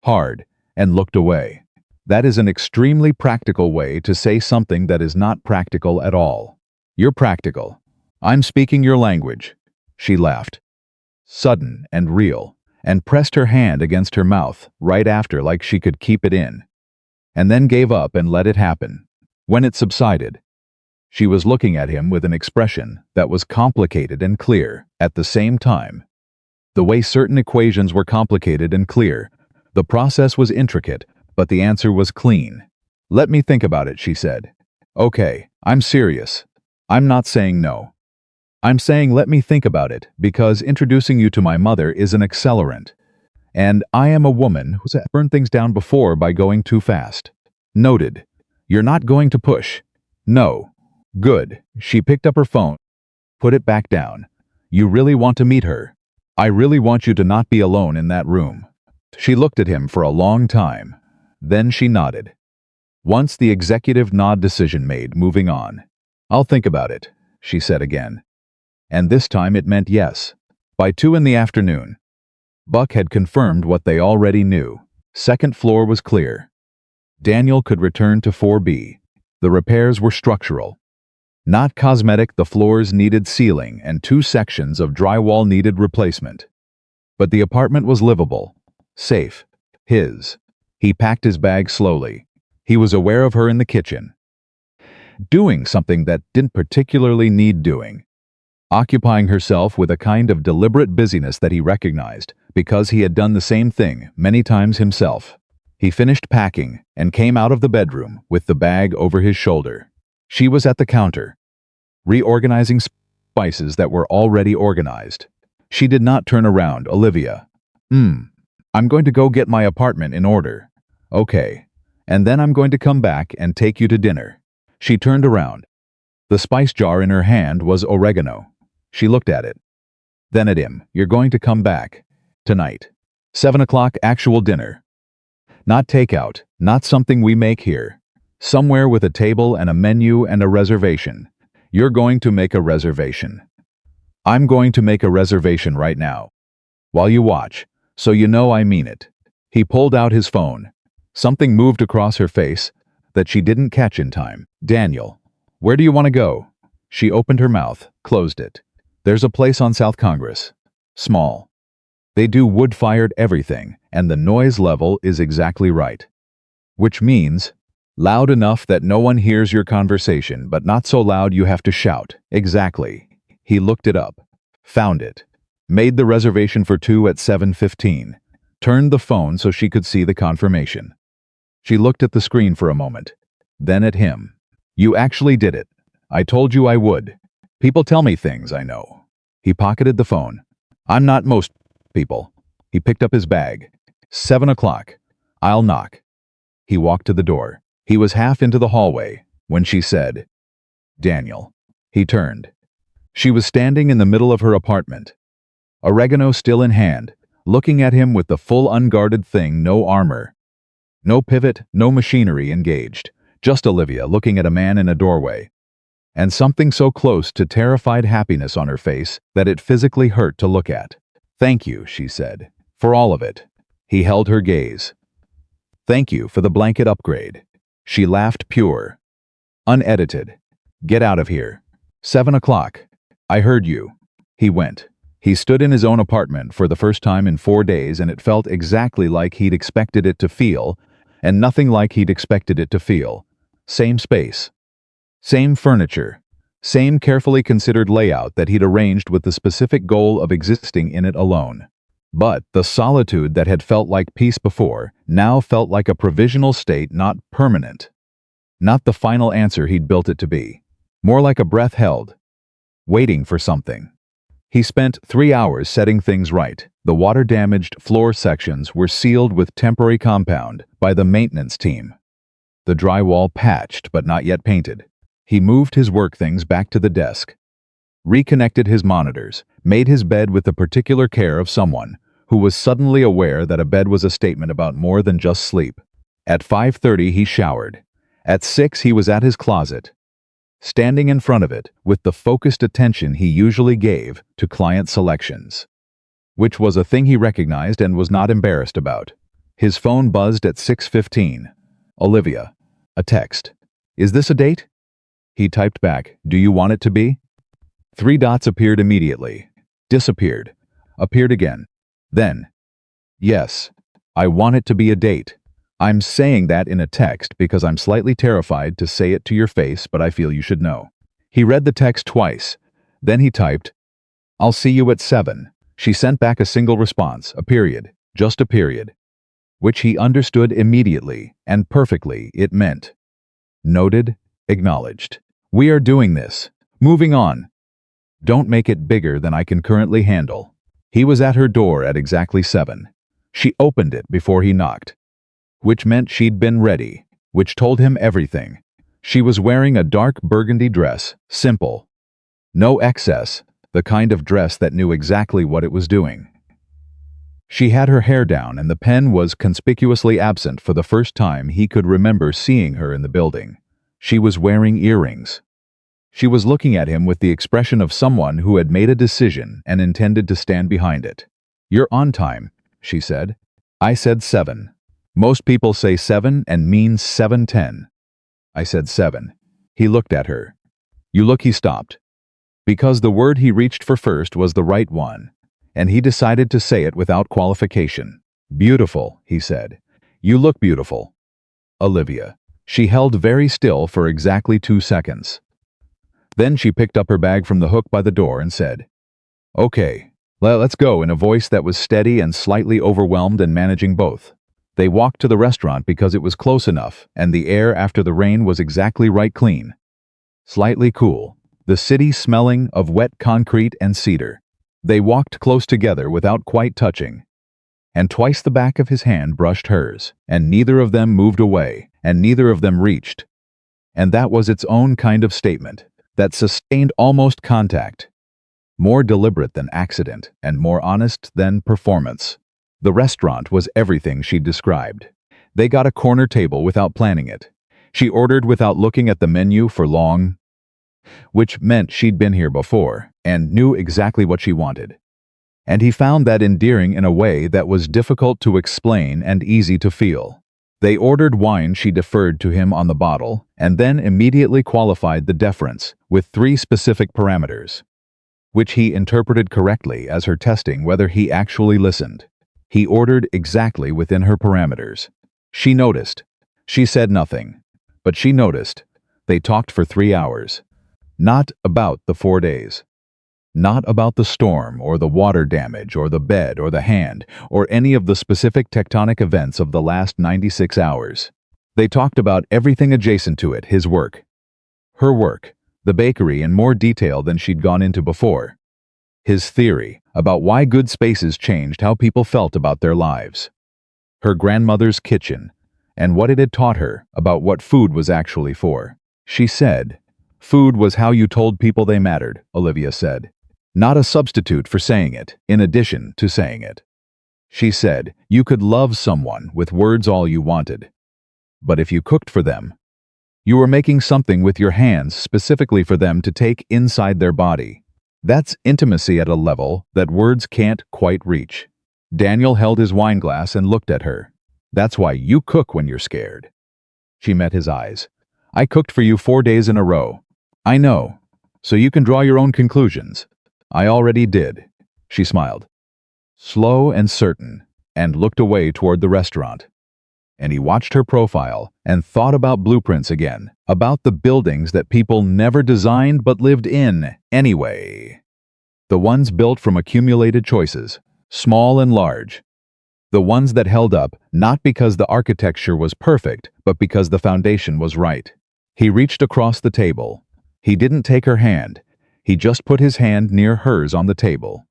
Hard, and looked away. That is an extremely practical way to say something that is not practical at all. "You're practical. I'm speaking your language." She laughed. Sudden and real, and pressed her hand against her mouth right after like she could keep it in. And then gave up and let it happen. When it subsided, she was looking at him with an expression that was complicated and clear at the same time. The way certain equations were complicated and clear, the process was intricate, but the answer was clean. "Let me think about it," she said. "Okay, I'm serious. I'm not saying no. I'm saying let me think about it, because introducing you to my mother is an accelerant. And I am a woman who's burned things down before by going too fast." Noted. "You're not going to push." "No." "Good." She picked up her phone, put it back down. "You really want to meet her? I really want you to not be alone in that room." She looked at him for a long time. Then she nodded. Once the executive nod decision made, moving on. "I'll think about it," she said again. And this time it meant yes. By 2 in the afternoon, Buck had confirmed what they already knew. Second floor was clear. Daniel could return to 4B. The repairs were structural. Not cosmetic, the floors needed sealing and 2 sections of drywall needed replacement. But the apartment was livable. Safe. His. He packed his bag slowly. He was aware of her in the kitchen, doing something that didn't particularly need doing, occupying herself with a kind of deliberate busyness that he recognized, because he had done the same thing many times himself. He finished packing and came out of the bedroom with the bag over his shoulder. She was at the counter, reorganizing spices that were already organized. She did not turn around. "Olivia. I'm going to go get my apartment in order." "Okay. And then I'm going to come back and take you to dinner." She turned around. The spice jar in her hand was oregano. She looked at it, then at him. "You're going to come back. Tonight. 7 o'clock, actual dinner. Not takeout, not something we make here. Somewhere with a table and a menu and a reservation. You're going to make a reservation. I'm going to make a reservation right now. While you watch, so you know I mean it." He pulled out his phone. Something moved across her face that she didn't catch in time. "Daniel, where do you want to go?" She opened her mouth, closed it. "There's a place on South Congress. Small. They do wood-fired everything, and the noise level is exactly right. Which means loud enough that no one hears your conversation, but not so loud you have to shout." "Exactly." He looked it up, found it, made the reservation for 2 at 7:15, turned the phone so she could see the confirmation. She looked at the screen for a moment, then at him. "You actually did it. I told you I would. People tell me things, I know." He pocketed the phone. "I'm not most people." He picked up his bag. 7 o'clock. I'll knock." He walked to the door. He was half into the hallway when she said, "Daniel." He turned. She was standing in the middle of her apartment, oregano still in hand, looking at him with the full unguarded thing, no armor. No pivot, no machinery engaged, just Olivia looking at a man in a doorway. And something so close to terrified happiness on her face that it physically hurt to look at. "Thank you," she said, "for all of it." He held her gaze. "Thank you for the blanket upgrade." She laughed, pure, unedited. "Get out of here. 7 o'clock. I heard you." He went. He stood in his own apartment for the first time in 4 days, and it felt exactly like he'd expected it to feel, and nothing like he'd expected it to feel. Same space. Same furniture. Same carefully considered layout that he'd arranged with the specific goal of existing in it alone. But the solitude that had felt like peace before now felt like a provisional state, not permanent. Not the final answer he'd built it to be. More like a breath held, waiting for something. He spent 3 hours setting things right. The water-damaged floor sections were sealed with temporary compound by the maintenance team. The drywall patched but not yet painted. He moved his work things back to the desk, reconnected his monitors, made his bed with the particular care of someone who was suddenly aware that a bed was a statement about more than just sleep. At 5:30 he showered. At 6 he was at his closet, standing in front of it with the focused attention he usually gave to client selections, which was a thing he recognized and was not embarrassed about. His phone buzzed at 6:15. "Olivia." A text. "Is this a date?" He typed back, "Do you want it to be?" 3 dots appeared immediately, disappeared, appeared again. Then, "Yes, I want it to be a date. I'm saying that in a text because I'm slightly terrified to say it to your face, but I feel you should know." He read the text twice. Then he typed, "I'll see you at 7. She sent back a single response, a period, just a period, which he understood immediately and perfectly. It meant, noted, acknowledged. "We are doing this. Moving on. Don't make it bigger than I can currently handle." He was at her door at exactly 7. She opened it before he knocked, which meant she'd been ready, which told him everything. She was wearing a dark burgundy dress, simple. No excess, the kind of dress that knew exactly what it was doing. She had her hair down and the pen was conspicuously absent for the first time he could remember seeing her in the building. She was wearing earrings. She was looking at him with the expression of someone who had made a decision and intended to stand behind it. "You're on time," she said. "I said 7. Most people say 7 and mean 7:10. I said 7. He looked at her. "You look," he stopped. Because the word he reached for first was the right one, and he decided to say it without qualification. "Beautiful," he said. "You look beautiful." Olivia. She held very still for exactly 2 seconds. Then she picked up her bag from the hook by the door and said, "Okay, let's go," in a voice that was steady and slightly overwhelmed and managing both. They walked to the restaurant because it was close enough, and the air after the rain was exactly right clean. Slightly cool, the city smelling of wet concrete and cedar. They walked close together without quite touching, and twice the back of his hand brushed hers, and neither of them moved away, and neither of them reached. And that was its own kind of statement, that sustained almost contact. More deliberate than accident, and more honest than performance. The restaurant was everything she'd described. They got a corner table without planning it. She ordered without looking at the menu for long, which meant she'd been here before, and knew exactly what she wanted. And he found that endearing in a way that was difficult to explain and easy to feel. They ordered wine. She deferred to him on the bottle, and then immediately qualified the deference with 3 specific parameters, which he interpreted correctly as her testing whether he actually listened. He ordered exactly within her parameters. She noticed. She said nothing, but she noticed. They talked for 3 hours. Not about the 4 days. Not about the storm, or the water damage, or the bed, or the hand, or any of the specific tectonic events of the last 96 hours. They talked about everything adjacent to it, his work, her work, the bakery in more detail than she'd gone into before. His theory about why good spaces changed how people felt about their lives. Her grandmother's kitchen, and what it had taught her about what food was actually for. She said, "Food was how you told people they mattered," Olivia said. Not a substitute for saying it, in addition to saying it. She said, "You could love someone with words all you wanted. But if you cooked for them, you were making something with your hands specifically for them to take inside their body. That's intimacy at a level that words can't quite reach." Daniel held his wine glass and looked at her. "That's why you cook when you're scared." She met his eyes. "I cooked for you 4 days in a row." "I know. So you can draw your own conclusions." "I already did." She smiled. Slow and certain, and looked away toward the restaurant. And he watched her profile and thought about blueprints again, about the buildings that people never designed but lived in anyway. The ones built from accumulated choices, small and large. The ones that held up not because the architecture was perfect, but because the foundation was right. He reached across the table. He didn't take her hand. He just put his hand near hers on the table.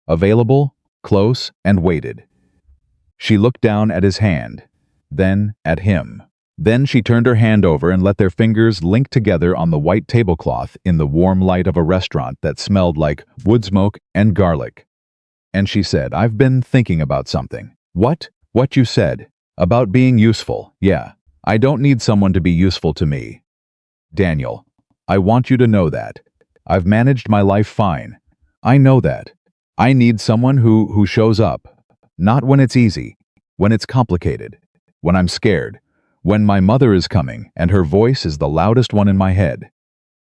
Available, close, and waited. She looked down at his hand, then at him. Then she turned her hand over and let their fingers link together on the white tablecloth in the warm light of a restaurant that smelled like wood smoke and garlic. And she said, "I've been thinking about something." "What?" "What you said. About being useful. Yeah. I don't need someone to be useful to me. Daniel, I want you to know that. I've managed my life fine. I know that. I need someone who shows up. Not when it's easy, when it's complicated, when I'm scared, when my mother is coming and her voice is the loudest one in my head.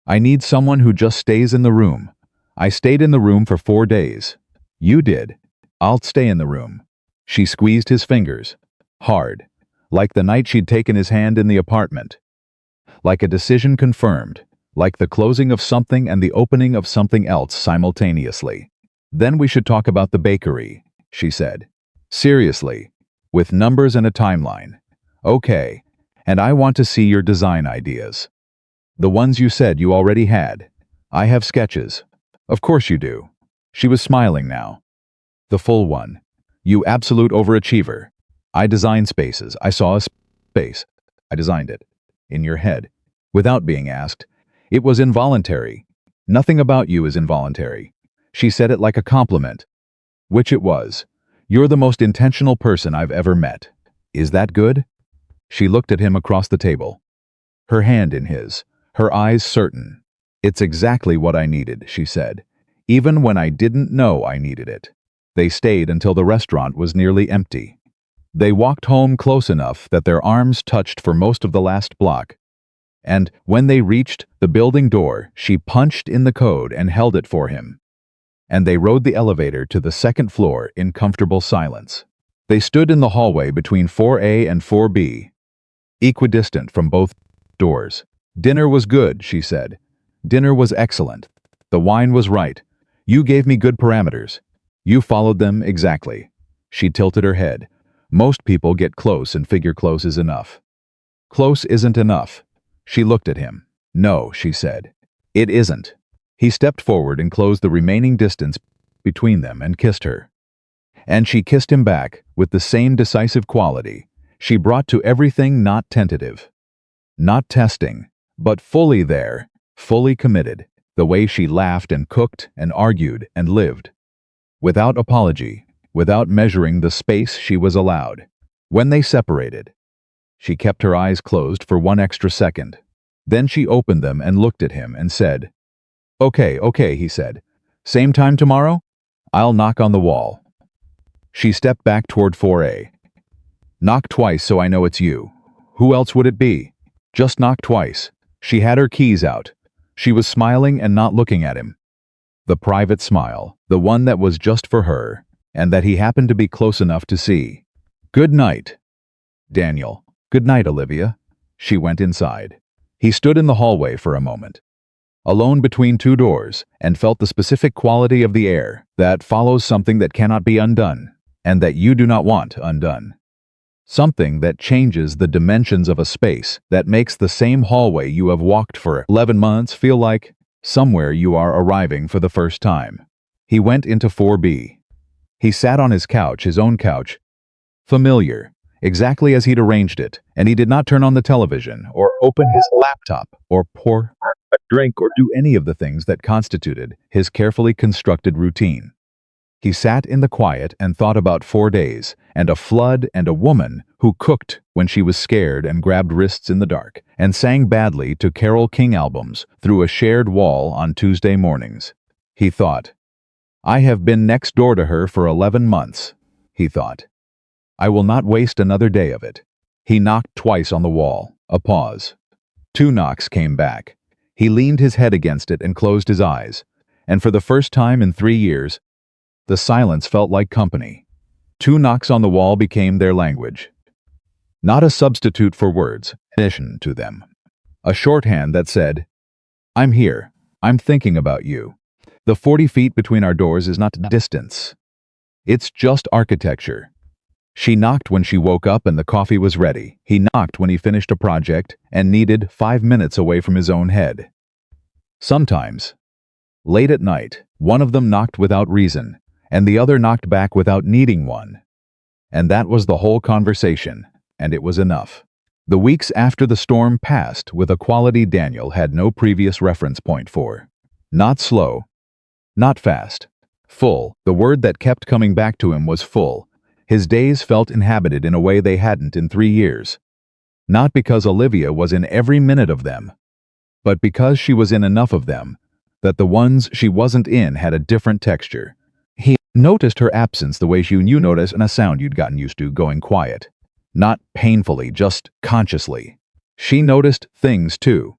I need someone who just stays in the room. I stayed in the room for 4 days. You did. I'll stay in the room." She squeezed his fingers. Hard. Like the night she'd taken his hand in the apartment. Like a decision confirmed. Like the closing of something and the opening of something else simultaneously. "Then we should talk about the bakery," she said. "Seriously. With numbers and a timeline. Okay. And I want to see your design ideas. The ones you said you already had. I have sketches." "Of course you do." She was smiling now. "The full one. You absolute overachiever. I design spaces. I saw a space. I designed it. In your head. Without being asked. It was involuntary. Nothing about you is involuntary." She said it like a compliment. Which it was. You're the most intentional person I've ever met. Is that good? She looked at him across the table, her hand in his, her eyes certain. It's exactly what I needed, she said, even when I didn't know I needed it. They stayed until the restaurant was nearly empty. They walked home close enough that their arms touched for most of the last block. And when they reached the building door, she punched in the code and held it for him. And they rode the elevator to the second floor in comfortable silence. They stood in the hallway between 4A and 4B, equidistant from both doors. Dinner was good, she said. Dinner was excellent. The wine was right. You gave me good parameters. You followed them exactly. She tilted her head. Most people get close and figure close is enough. Close isn't enough. She looked at him. No, she said. It isn't. He stepped forward and closed the remaining distance between them and kissed her. And she kissed him back with the same decisive quality she brought to everything, not tentative, not testing, but fully there, fully committed, the way she laughed and cooked and argued and lived. Without apology, without measuring the space she was allowed. When they separated, she kept her eyes closed for one extra second. Then she opened them and looked at him and said, Okay, he said. Same time tomorrow? I'll knock on the wall. She stepped back toward 4A. Knock twice so I know it's you. Who else would it be? Just knock twice. She had her keys out. She was smiling and not looking at him. The private smile, the one that was just for her, and that he happened to be close enough to see. Good night, Daniel. Good night, Olivia. She went inside. He stood in the hallway for a moment, alone between two doors, and felt the specific quality of the air that follows something that cannot be undone, and that you do not want undone. Something that changes the dimensions of a space, that makes the same hallway you have walked for 11 months feel like somewhere you are arriving for the first time. He went into 4B. He sat on his couch, his own couch, familiar, exactly as he'd arranged it, and he did not turn on the television, or open his laptop, or pour a drink, or do any of the things that constituted his carefully constructed routine. He sat in the quiet and thought about 4 days, and a flood and a woman who cooked when she was scared and grabbed wrists in the dark, and sang badly to Carole King albums through a shared wall on Tuesday mornings. He thought, I have been next door to her for 11 months, he thought. I will not waste another day of it. He knocked twice on the wall. A pause. 2 knocks came back. He leaned his head against it and closed his eyes, and for the first time in 3 years, the silence felt like company. 2 knocks on the wall became their language. Not a substitute for words, in addition to them. A shorthand that said, I'm here. I'm thinking about you. The 40 feet between our doors is not distance. It's just architecture. She knocked when she woke up and the coffee was ready. He knocked when he finished a project and needed 5 minutes away from his own head. Sometimes, late at night, one of them knocked without reason, and the other knocked back without needing one. And that was the whole conversation, and it was enough. The weeks after the storm passed with a quality Daniel had no previous reference point for. Not slow, not fast. Full. The word that kept coming back to him was full. His days felt inhabited in a way they hadn't in 3 years. Not because Olivia was in every minute of them, but because she was in enough of them, that the ones she wasn't in had a different texture. He noticed her absence the way you notice in a sound you'd gotten used to going quiet. Not painfully, just consciously. She noticed things too,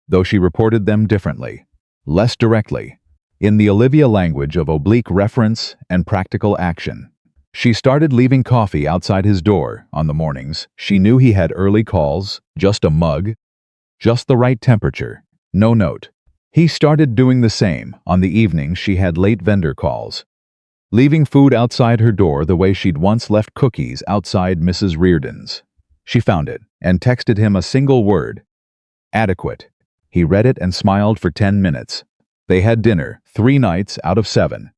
though she reported them differently, less directly, in the Olivia language of oblique reference and practical action. She started leaving coffee outside his door on the mornings. She knew he had early calls, just a mug, just the right temperature, no note. He started doing the same on the evenings she had late vendor calls, leaving food outside her door the way she'd once left cookies outside Mrs. Reardon's. She found it and texted him a single word, adequate. He read it and smiled for 10 minutes. They had dinner 3 nights out of 7.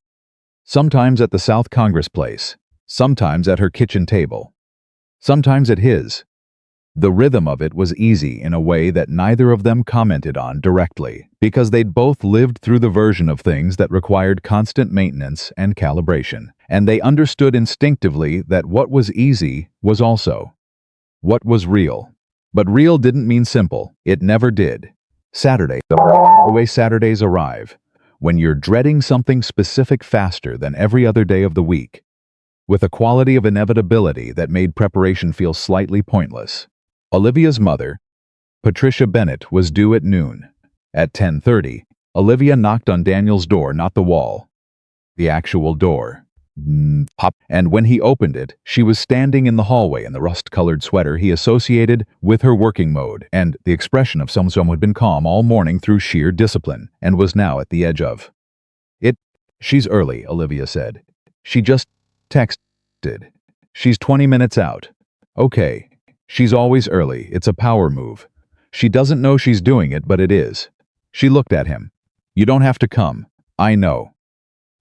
Sometimes at the South Congress Place, sometimes at her kitchen table, sometimes at his. The rhythm of it was easy in a way that neither of them commented on directly, because they'd both lived through the version of things that required constant maintenance and calibration. and they understood instinctively that what was easy was also what was real. But real didn't mean simple. It never did. Saturday, the way Saturdays arrive, when you're dreading something specific faster than every other day of the week, with a quality of inevitability that made preparation feel slightly pointless. Olivia's mother, Patricia Bennett, was due at noon. At 10:30, Olivia knocked on Daniel's door, not the wall. The actual door. Pop. And when he opened it, she was standing in the hallway in the rust-colored sweater he associated with her working mode, and the expression of someone who had been calm all morning through sheer discipline, and was now at the edge of it. She's early, Olivia said. She just texted. She's 20 minutes out. Okay. She's always early. It's a power move. She doesn't know she's doing it, but it is. She looked at him. You don't have to come. I know.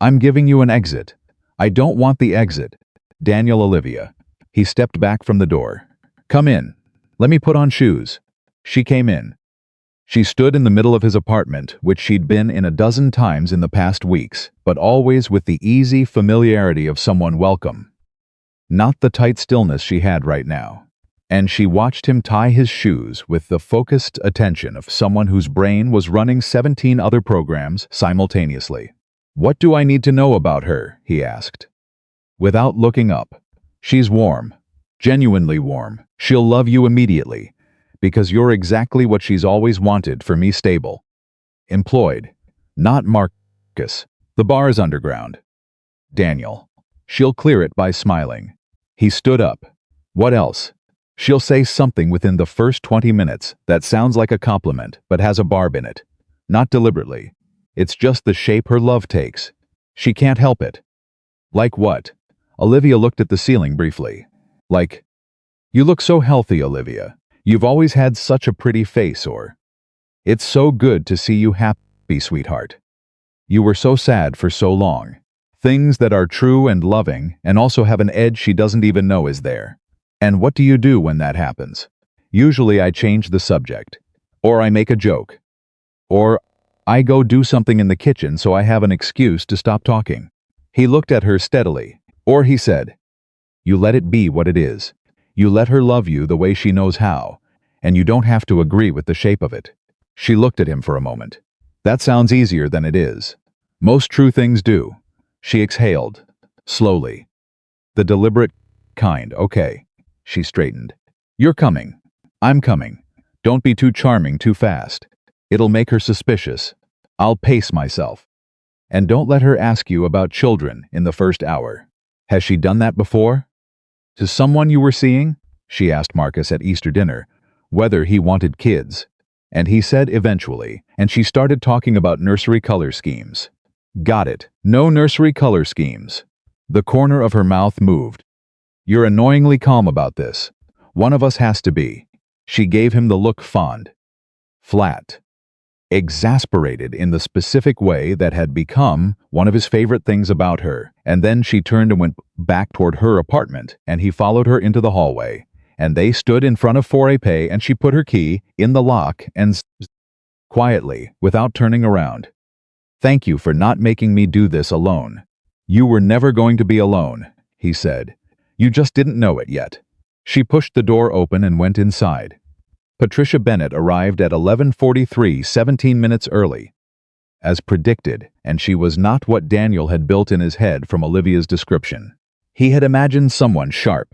I'm giving you an exit. I don't want the exit. Daniel, Olivia. He stepped back from the door. Come in. Let me put on shoes. She came in. She stood in the middle of his apartment, which she'd been in a dozen times in the past weeks, but always with the easy familiarity of someone welcome. Not the tight stillness she had right now. And she watched him tie his shoes with the focused attention of someone whose brain was running 17 other programs simultaneously. What do I need to know about her? He asked. Without looking up. She's warm. Genuinely warm. She'll love you immediately. Because you're exactly what she's always wanted for me, stable. Employed. Not Marcus. The bar is underground. Daniel. She'll clear it by smiling. He stood up. What else? She'll say something within the first 20 minutes that sounds like a compliment but has a barb in it. Not deliberately. It's just the shape her love takes. She can't help it. Like what? Olivia looked at the ceiling briefly. Like, you look so healthy, Olivia. You've always had such a pretty face, or it's so good to see you happy, sweetheart. You were so sad for so long. Things that are true and loving and also have an edge she doesn't even know is there. And what do you do when that happens? Usually I change the subject. Or I make a joke. Or I go do something in the kitchen so I have an excuse to stop talking. He looked at her steadily. Or he said, you let it be what it is. You let her love you the way she knows how, and you don't have to agree with the shape of it. She looked at him for a moment. That sounds easier than it is. Most true things do. She exhaled, slowly. The deliberate kind, okay. She straightened. You're coming. I'm coming. Don't be too charming too fast. It'll make her suspicious. I'll pace myself. And don't let her ask you about children in the first hour. Has she done that before? To someone you were seeing? She asked Marcus at Easter dinner whether he wanted kids. And he said eventually, and she started talking about nursery color schemes. Got it. No nursery color schemes. The corner of her mouth moved. You're annoyingly calm about this. One of us has to be. She gave him the look, fond. Flat. Exasperated in the specific way that had become one of his favorite things about her, and then she turned and went back toward her apartment, and he followed her into the hallway, and they stood in front of Forepe, and she put her key in the lock and quietly, without turning around. Thank you for not making me do this alone. You were never going to be alone, he said. You just didn't know it yet. She pushed the door open and went inside. Patricia Bennett arrived at 11:43, 17 minutes early. As predicted, and she was not what Daniel had built in his head from Olivia's description. He had imagined someone sharp,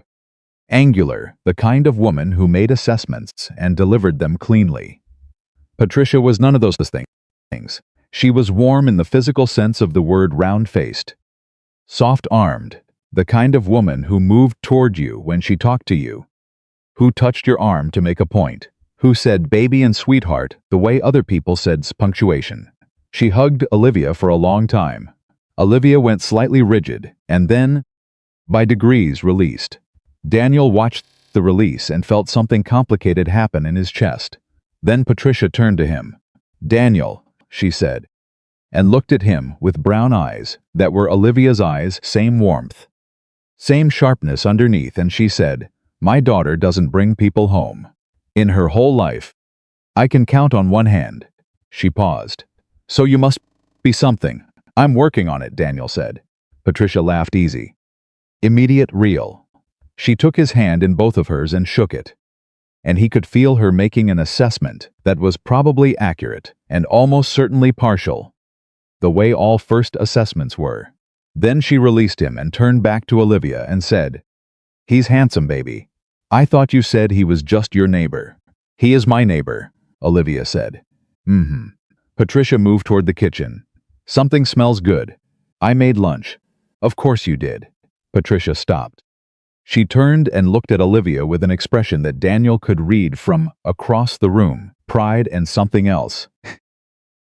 angular, the kind of woman who made assessments and delivered them cleanly. Patricia was none of those things. She was warm in the physical sense of the word, round-faced, soft-armed, the kind of woman who moved toward you when she talked to you, who touched your arm to make a point, who said baby and sweetheart the way other people said punctuation. She hugged Olivia for a long time. Olivia went slightly rigid, and then, by degrees, released. Daniel watched the release and felt something complicated happen in his chest. Then Patricia turned to him. Daniel, she said, and looked at him with brown eyes that were Olivia's eyes, same warmth, same sharpness underneath, and she said, my daughter doesn't bring people home. In her whole life. I can count on one hand. She paused. So you must be something. I'm working on it, Daniel said. Patricia laughed easy. Immediate, real. She took his hand in both of hers and shook it. And he could feel her making an assessment that was probably accurate and almost certainly partial, the way all first assessments were. Then she released him and turned back to Olivia and said, "He's handsome, baby. I thought you said he was just your neighbor." "He is my neighbor," Olivia said. "Mm-hmm." Patricia moved toward the kitchen. "Something smells good. I made lunch." "Of course you did." Patricia stopped. She turned and looked at Olivia with an expression that Daniel could read from across the room, pride and something else.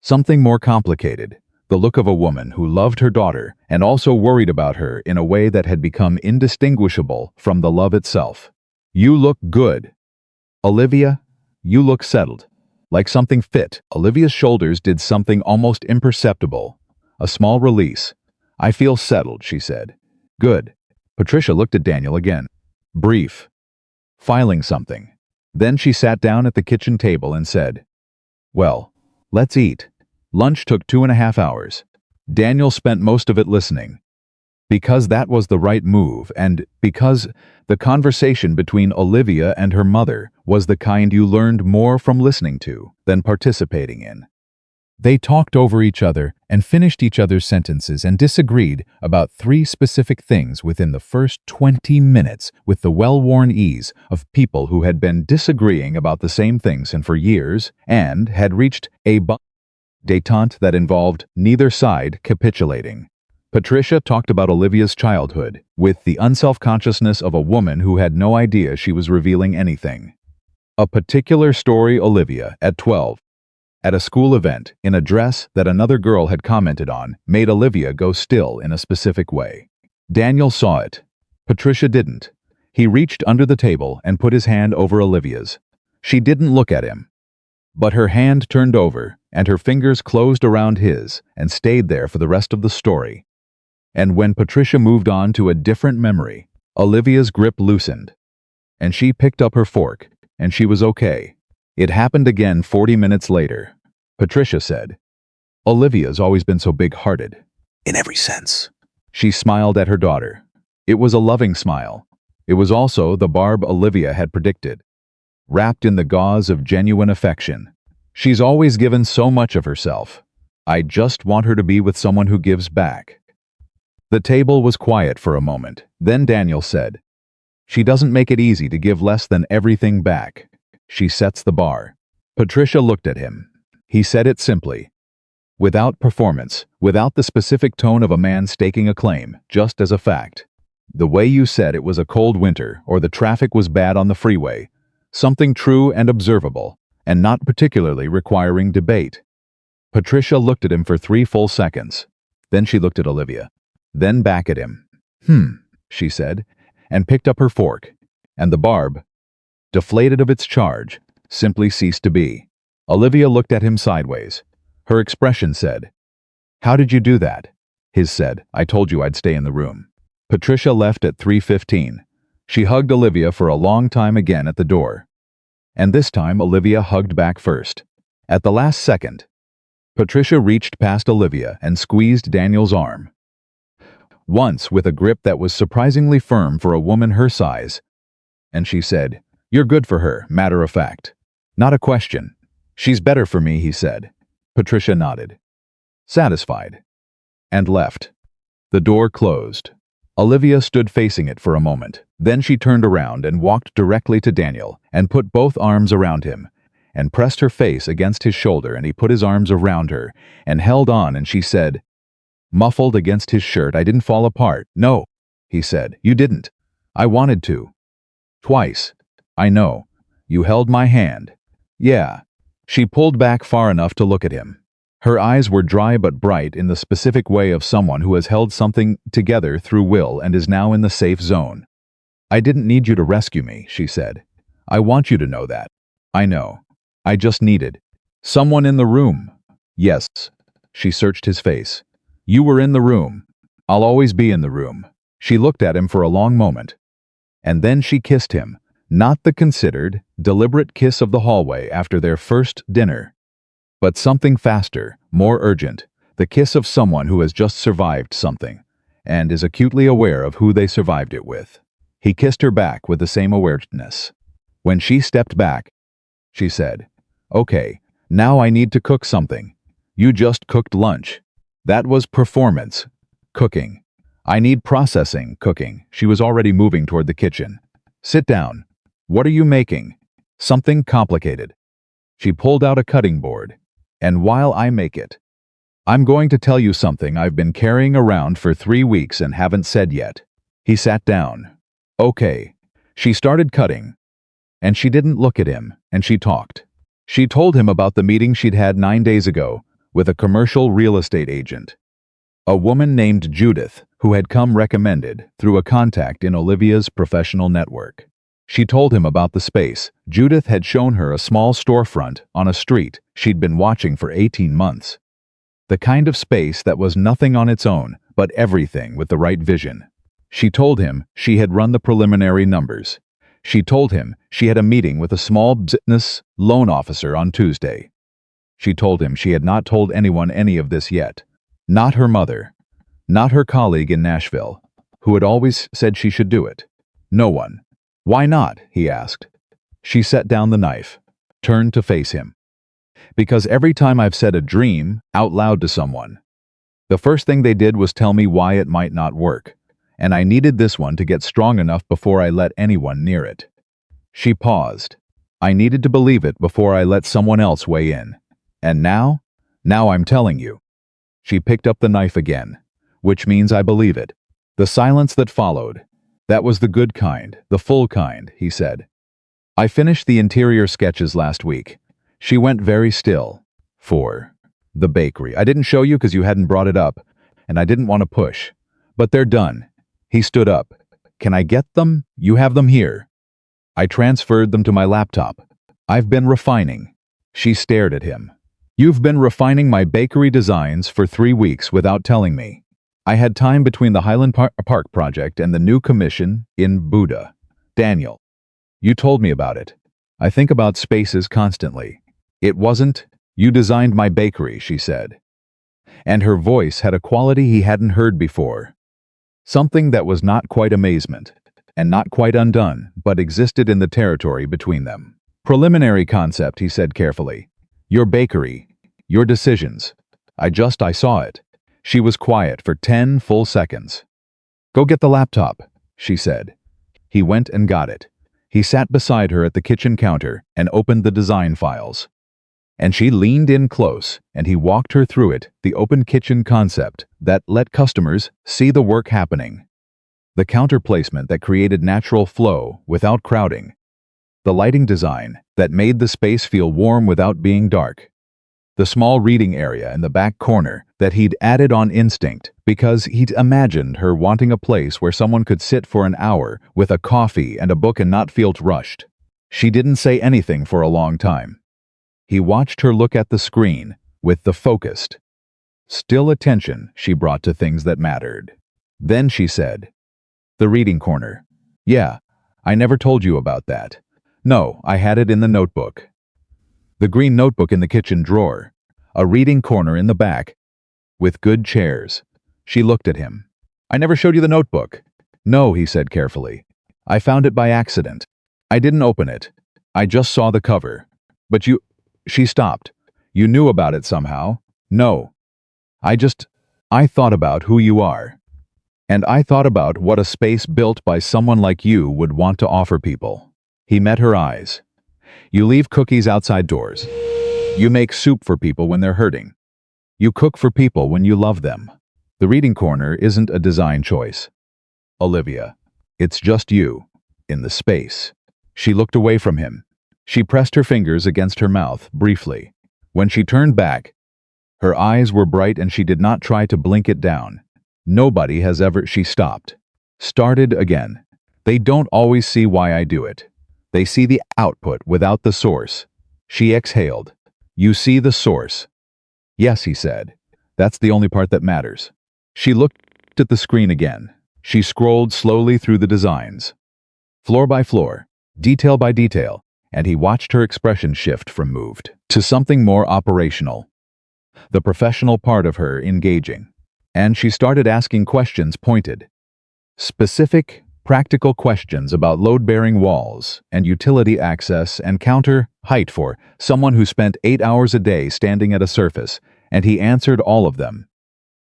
Something more complicated, the look of a woman who loved her daughter and also worried about her in a way that had become indistinguishable from the love itself. "You look good. Olivia, you look settled. Like something fit." Olivia's shoulders did something almost imperceptible. A small release. "I feel settled," she said. "Good." Patricia looked at Daniel again. Brief. Filing something. Then she sat down at the kitchen table and said, "Well, let's eat." Lunch took 2.5 hours. Daniel spent most of it listening. Because that was the right move, and because the conversation between Olivia and her mother was the kind you learned more from listening to than participating in. They talked over each other and finished each other's sentences and disagreed about 3 specific things within the first 20 minutes with the well-worn ease of people who had been disagreeing about the same things and for years and had reached a détente that involved neither side capitulating. Patricia talked about Olivia's childhood with the unself-consciousness of a woman who had no idea she was revealing anything. A particular story Olivia, at 12, at a school event, in a dress that another girl had commented on, made Olivia go still in a specific way. Daniel saw it. Patricia didn't. He reached under the table and put his hand over Olivia's. She didn't look at him. But her hand turned over, and her fingers closed around his and stayed there for the rest of the story. And when Patricia moved on to a different memory, Olivia's grip loosened. And she picked up her fork, and she was okay. It happened again 40 minutes later. Patricia said, "Olivia's always been so big-hearted." "In every sense." She smiled at her daughter. It was a loving smile. It was also the Barb Olivia had predicted, wrapped in the gauze of genuine affection. "She's always given so much of herself. I just want her to be with someone who gives back." The table was quiet for a moment. Then Daniel said, "She doesn't make it easy to give less than everything back. She sets the bar." Patricia looked at him. He said it simply, without performance, without the specific tone of a man staking a claim, just as a fact. "The way you said it was a cold winter, or the traffic was bad on the freeway. Something true and observable, and not particularly requiring debate." Patricia looked at him for 3 full seconds. Then she looked at Olivia. Then back at him. She said, and picked up her fork. And the barb, deflated of its charge, simply ceased to be. Olivia looked at him sideways. Her expression said, "How did you do that?" His said, "I told you I'd stay in the room." Patricia left at 3:15. She hugged Olivia for a long time again at the door. And this time Olivia hugged back first. At the last second, Patricia reached past Olivia and squeezed Daniel's arm. Once with a grip that was surprisingly firm for a woman her size. And she said, "You're good for her, matter of fact. Not a question." "She's better for me," he said. Patricia nodded, satisfied, and left. The door closed. Olivia stood facing it for a moment. Then she turned around and walked directly to Daniel and put both arms around him and pressed her face against his shoulder, and he put his arms around her and held on, and she said, muffled against his shirt, "I didn't fall apart." "No," he said, "you didn't. I wanted to. Twice. I know. You held my hand." "Yeah." She pulled back far enough to look at him. Her eyes were dry but bright in the specific way of someone who has held something together through will and is now in the safe zone. "I didn't need you to rescue me," she said. "I want you to know that. I know. I just needed someone in the room." "Yes." She searched his face. "You were in the room. I'll always be in the room." She looked at him for a long moment. And then she kissed him. Not the considered, deliberate kiss of the hallway after their first dinner, but something faster, more urgent, the kiss of someone who has just survived something, and is acutely aware of who they survived it with. He kissed her back with the same awareness. When she stepped back, she said, "Okay, now I need to cook something. You just cooked lunch. That was performance. Cooking. I need processing cooking." She was already moving toward the kitchen. "Sit down. What are you making?" "Something complicated." She pulled out a cutting board. "And while I make it, I'm going to tell you something I've been carrying around for 3 weeks and haven't said yet." He sat down. "Okay." She started cutting, and she didn't look at him, and she talked. She told him about the meeting she'd had 9 days ago with a commercial real estate agent, a woman named Judith, who had come recommended through a contact in Olivia's professional network. She told him about the space. Judith had shown her a small storefront on a street she'd been watching for 18 months. The kind of space that was nothing on its own, but everything with the right vision. She told him she had run the preliminary numbers. She told him she had a meeting with a small business loan officer on Tuesday. She told him she had not told anyone any of this yet. Not her mother. Not her colleague in Nashville, who had always said she should do it. No one. "Why not?" he asked. She set down the knife, turned to face him. "Because every time I've said a dream out loud to someone, the first thing they did was tell me why it might not work, and I needed this one to get strong enough before I let anyone near it." She paused. "I needed to believe it before I let someone else weigh in. And now I'm telling you." She picked up the knife again, "Which means I believe it." The silence that followed, that was the good kind, the full kind, he said. "I finished the interior sketches last week." She went very still. "For the bakery. I didn't show you because you hadn't brought it up, and I didn't want to push. But they're done." He stood up. "Can I get them? You have them here." I transferred them to my laptop. "I've been refining." She stared at him. "You've been refining my bakery designs for 3 weeks without telling me." I had time between the Highland Park project and the new commission in Buda. "Daniel, you told me about it. I think about spaces constantly." "It wasn't, you designed my bakery," she said. And her voice had a quality he hadn't heard before. Something that was not quite amazement, and not quite undone, but existed in the territory between them. "Preliminary concept," he said carefully. "Your bakery, your decisions. I saw it." She was quiet for 10 full seconds. "Go get the laptop," she said. He went and got it. He sat beside her at the kitchen counter and opened the design files. And she leaned in close, and he walked her through it, the open kitchen concept that let customers see the work happening. The counter placement that created natural flow without crowding. The lighting design that made the space feel warm without being dark. The small reading area in the back corner that he'd added on instinct because he'd imagined her wanting a place where someone could sit for an hour with a coffee and a book and not feel rushed. She didn't say anything for a long time. He watched her look at the screen with the focused, still attention she brought to things that mattered. Then she said, "The reading corner. Yeah, I never told you about that." "No, I had it in the notebook." The green notebook in the kitchen drawer. A reading corner in the back, with good chairs. She looked at him. "I never showed you the notebook." "No," he said carefully. "I found it by accident. I didn't open it. I just saw the cover." "But you—" She stopped. "You knew about it somehow." "No. I thought about who you are. And I thought about what a space built by someone like you would want to offer people." He met her eyes. "You leave cookies outside doors. You make soup for people when they're hurting. You cook for people when you love them. The reading corner isn't a design choice, Olivia. It's just you, in the space." She looked away from him. She pressed her fingers against her mouth, briefly. When she turned back, her eyes were bright and she did not try to blink it down. "Nobody has ever—" She stopped. Started again. "They don't always see why I do it. They see the output without the source." She exhaled. "You see the source." "Yes," he said. "That's the only part that matters." She looked at the screen again. She scrolled slowly through the designs. Floor by floor, detail by detail, and he watched her expression shift from moved to something more operational. The professional part of her engaging. And she started asking questions pointed. Specific, practical questions about load-bearing walls and utility access and counter height for someone who spent 8 hours a day standing at a surface, and he answered all of them.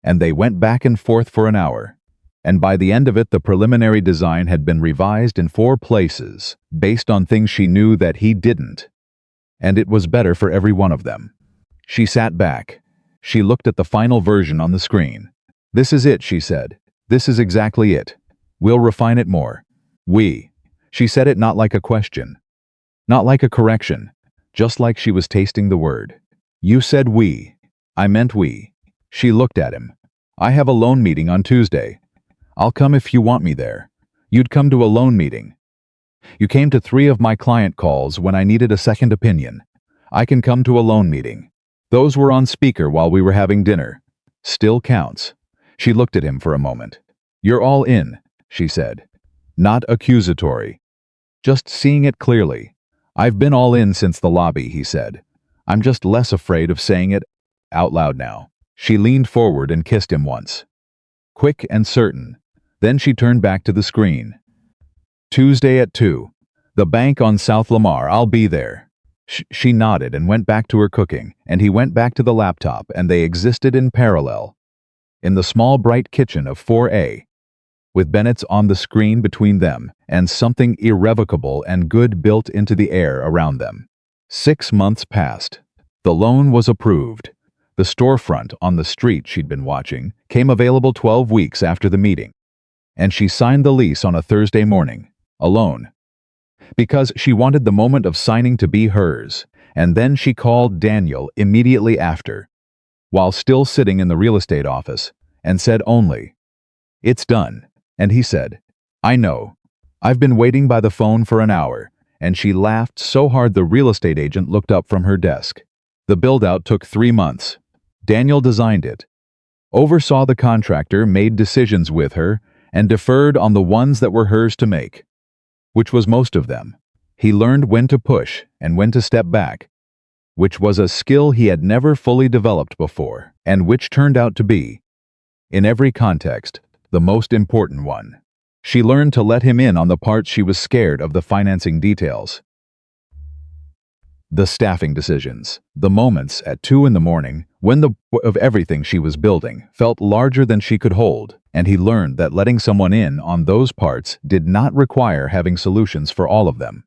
And they went back and forth for an hour. And by the end of it, the preliminary design had been revised in 4 places, based on things she knew that he didn't. And it was better for every one of them. She sat back. She looked at the final version on the screen. "This is it," she said. "This is exactly it. We'll refine it more. We." She said it not like a question, not like a correction, just like she was tasting the word. "You said we. I meant we." She looked at him. "I have a loan meeting on Tuesday. I'll come if you want me there. You'd come to a loan meeting. You came to 3 of my client calls when I needed a second opinion. I can come to a loan meeting. Those were on speaker while we were having dinner. Still counts." She looked at him for a moment. "You're all in," she said. Not accusatory. Just seeing it clearly. "I've been all in since the lobby," he said. "I'm just less afraid of saying it out loud now." She leaned forward and kissed him once. Quick and certain. Then she turned back to the screen. "Tuesday at 2. The bank on South Lamar. I'll be there." She nodded and went back to her cooking, and he went back to the laptop, and they existed in parallel. In the small bright kitchen of 4A, with Bennett's on the screen between them, and something irrevocable and good built into the air around them. 6 months passed. The loan was approved. The storefront on the street she'd been watching came available 12 weeks after the meeting. And she signed the lease on a Thursday morning, alone. Because she wanted the moment of signing to be hers, and then she called Daniel immediately after, while still sitting in the real estate office, and said only, "It's done." And he said, "I know. I've been waiting by the phone for an hour," and she laughed so hard the real estate agent looked up from her desk. The build-out took 3 months. Daniel designed it, oversaw the contractor, made decisions with her, and deferred on the ones that were hers to make, which was most of them. He learned when to push and when to step back, which was a skill he had never fully developed before, and which turned out to be, in every context, the most important one. She learned to let him in on the parts she was scared of, the financing details, the staffing decisions, the moments at 2 in the morning when the of everything she was building felt larger than she could hold, and he learned that letting someone in on those parts did not require having solutions for all of them.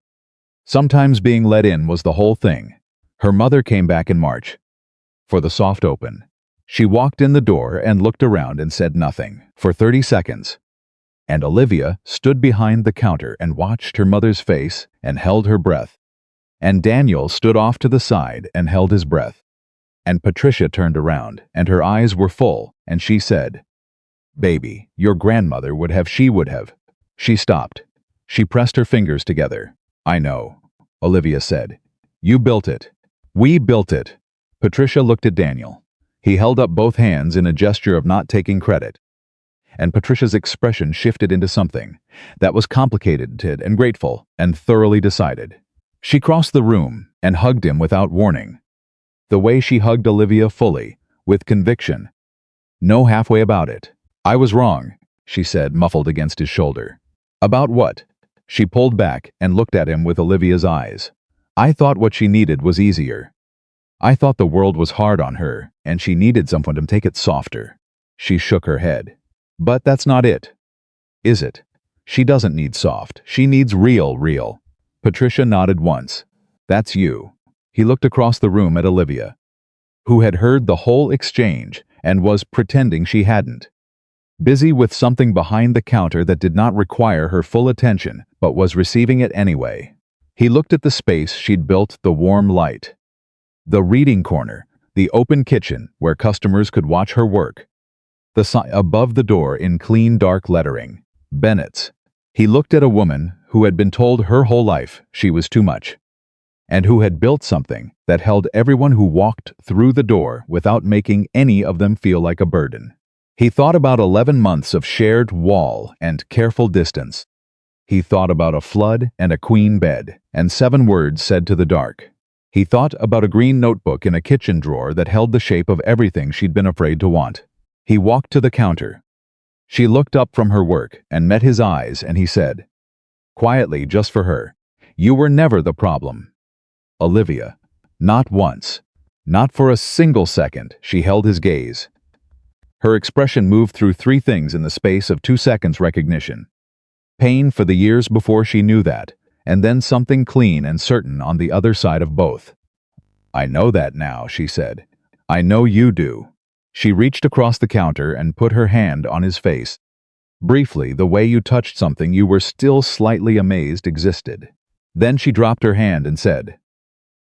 Sometimes being let in was the whole thing. Her mother came back in March for the soft open. She walked in the door and looked around and said nothing for 30 seconds. And Olivia stood behind the counter and watched her mother's face and held her breath. And Daniel stood off to the side and held his breath. And Patricia turned around, and her eyes were full, and she said, "Baby, your grandmother would have." She stopped. She pressed her fingers together. "I know," Olivia said. "You built it. We built it." Patricia looked at Daniel. He held up both hands in a gesture of not taking credit. And Patricia's expression shifted into something that was complicated and grateful and thoroughly decided. She crossed the room and hugged him without warning. The way she hugged Olivia, fully, with conviction. No halfway about it. "I was wrong," she said, muffled against his shoulder. "About what?" She pulled back and looked at him with Olivia's eyes. "I thought what she needed was easier. I thought the world was hard on her, and she needed someone to take it softer." She shook her head. "But that's not it, is it? She doesn't need soft. She needs real." Patricia nodded once. "That's you." He looked across the room at Olivia, who had heard the whole exchange and was pretending she hadn't. Busy with something behind the counter that did not require her full attention, but was receiving it anyway. He looked at the space she'd built, the warm light, the reading corner, the open kitchen where customers could watch her work, the sign above the door in clean dark lettering, Bennett's. He looked at a woman who had been told her whole life she was too much, and who had built something that held everyone who walked through the door without making any of them feel like a burden. He thought about 11 months of shared wall and careful distance. He thought about a flood and a queen bed, and 7 words said to the dark. He thought about a green notebook in a kitchen drawer that held the shape of everything she'd been afraid to want. He walked to the counter. She looked up from her work and met his eyes, and he said, quietly, just for her, "You were never the problem." Olivia. Not once. Not for a single second, she held his gaze. Her expression moved through three things in the space of 2 seconds: recognition, pain for the years before she knew that, and then something clean and certain on the other side of both. "I know that now," she said. "I know you do." She reached across the counter and put her hand on his face. Briefly, the way you touched something you were still slightly amazed existed. Then she dropped her hand and said,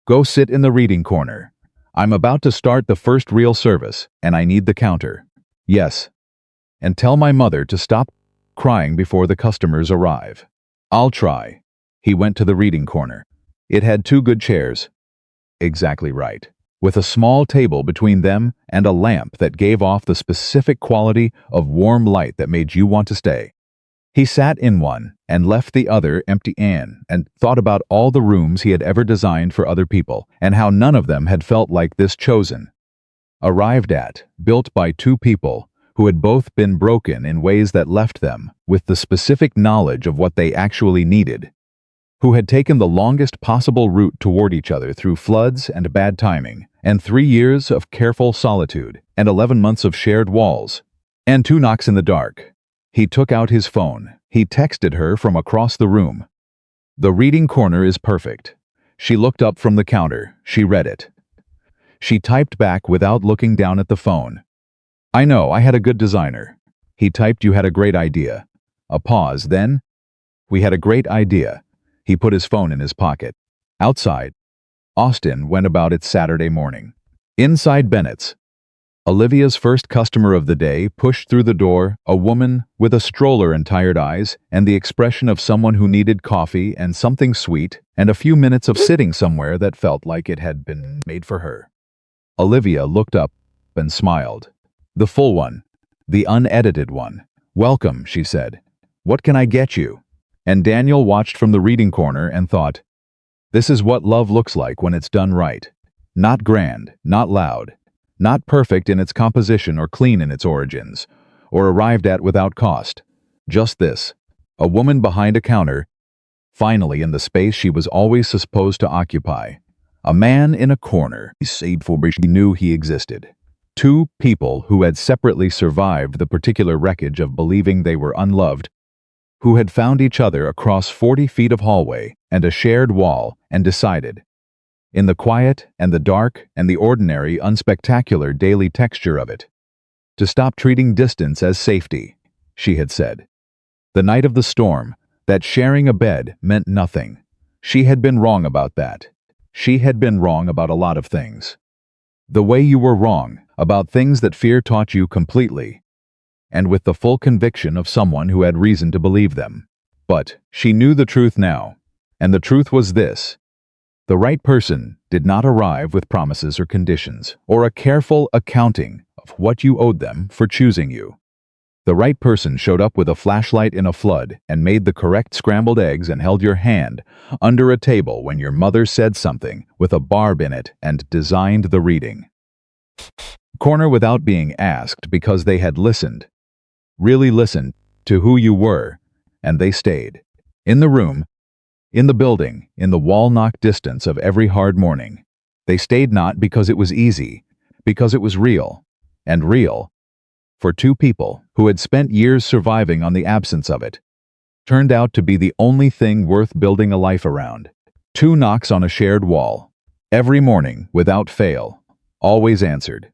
"Go sit in the reading corner. I'm about to start the first real service, and I need the counter." "Yes. And tell my mother to stop crying before the customers arrive." "I'll try." He went to the reading corner. It had 2 good chairs. Exactly right. With a small table between them and a lamp that gave off the specific quality of warm light that made you want to stay. He sat in one and left the other empty and thought about all the rooms he had ever designed for other people and how none of them had felt like this chosen. Arrived at, built by 2 people who had both been broken in ways that left them with the specific knowledge of what they actually needed, who had taken the longest possible route toward each other through floods and bad timing, and 3 years of careful solitude, and 11 months of shared walls, and 2 knocks in the dark. He took out his phone. He texted her from across the room. "The reading corner is perfect." She looked up from the counter. She read it. She typed back without looking down at the phone. "I know, I had a good designer." He typed, "You had a great idea." A pause, then, "We had a great idea." He put his phone in his pocket. Outside, Austin went about its Saturday morning. Inside Bennett's, Olivia's first customer of the day pushed through the door, a woman with a stroller and tired eyes, and the expression of someone who needed coffee and something sweet, and a few minutes of sitting somewhere that felt like it had been made for her. Olivia looked up and smiled. The full one. The unedited one. "Welcome," she said. "What can I get you?" And Daniel watched from the reading corner and thought, this is what love looks like when it's done right. Not grand, not loud, not perfect in its composition or clean in its origins, or arrived at without cost. Just this. A woman behind a counter, finally in the space she was always supposed to occupy. A man in a corner, save for she knew he existed. 2 people who had separately survived the particular wreckage of believing they were unloved, who had found each other across 40 feet of hallway and a shared wall and decided, in the quiet and the dark and the ordinary, unspectacular daily texture of it, to stop treating distance as safety, she had said. The night of the storm, that sharing a bed meant nothing. She had been wrong about that. She had been wrong about a lot of things. The way you were wrong about things that fear taught you completely, and with the full conviction of someone who had reason to believe them. But she knew the truth now, and the truth was this. The right person did not arrive with promises or conditions, or a careful accounting of what you owed them for choosing you. The right person showed up with a flashlight in a flood and made the correct scrambled eggs and held your hand under a table when your mother said something with a barb in it and designed the reading corner without being asked, because they had listened, really listened to who you were, and they stayed. In the room, in the building, in the wall-knock distance of every hard morning. They stayed not because it was easy, because it was real, and real, for 2 people who had spent years surviving on the absence of it, turned out to be the only thing worth building a life around. 2 knocks on a shared wall, every morning without fail, always answered.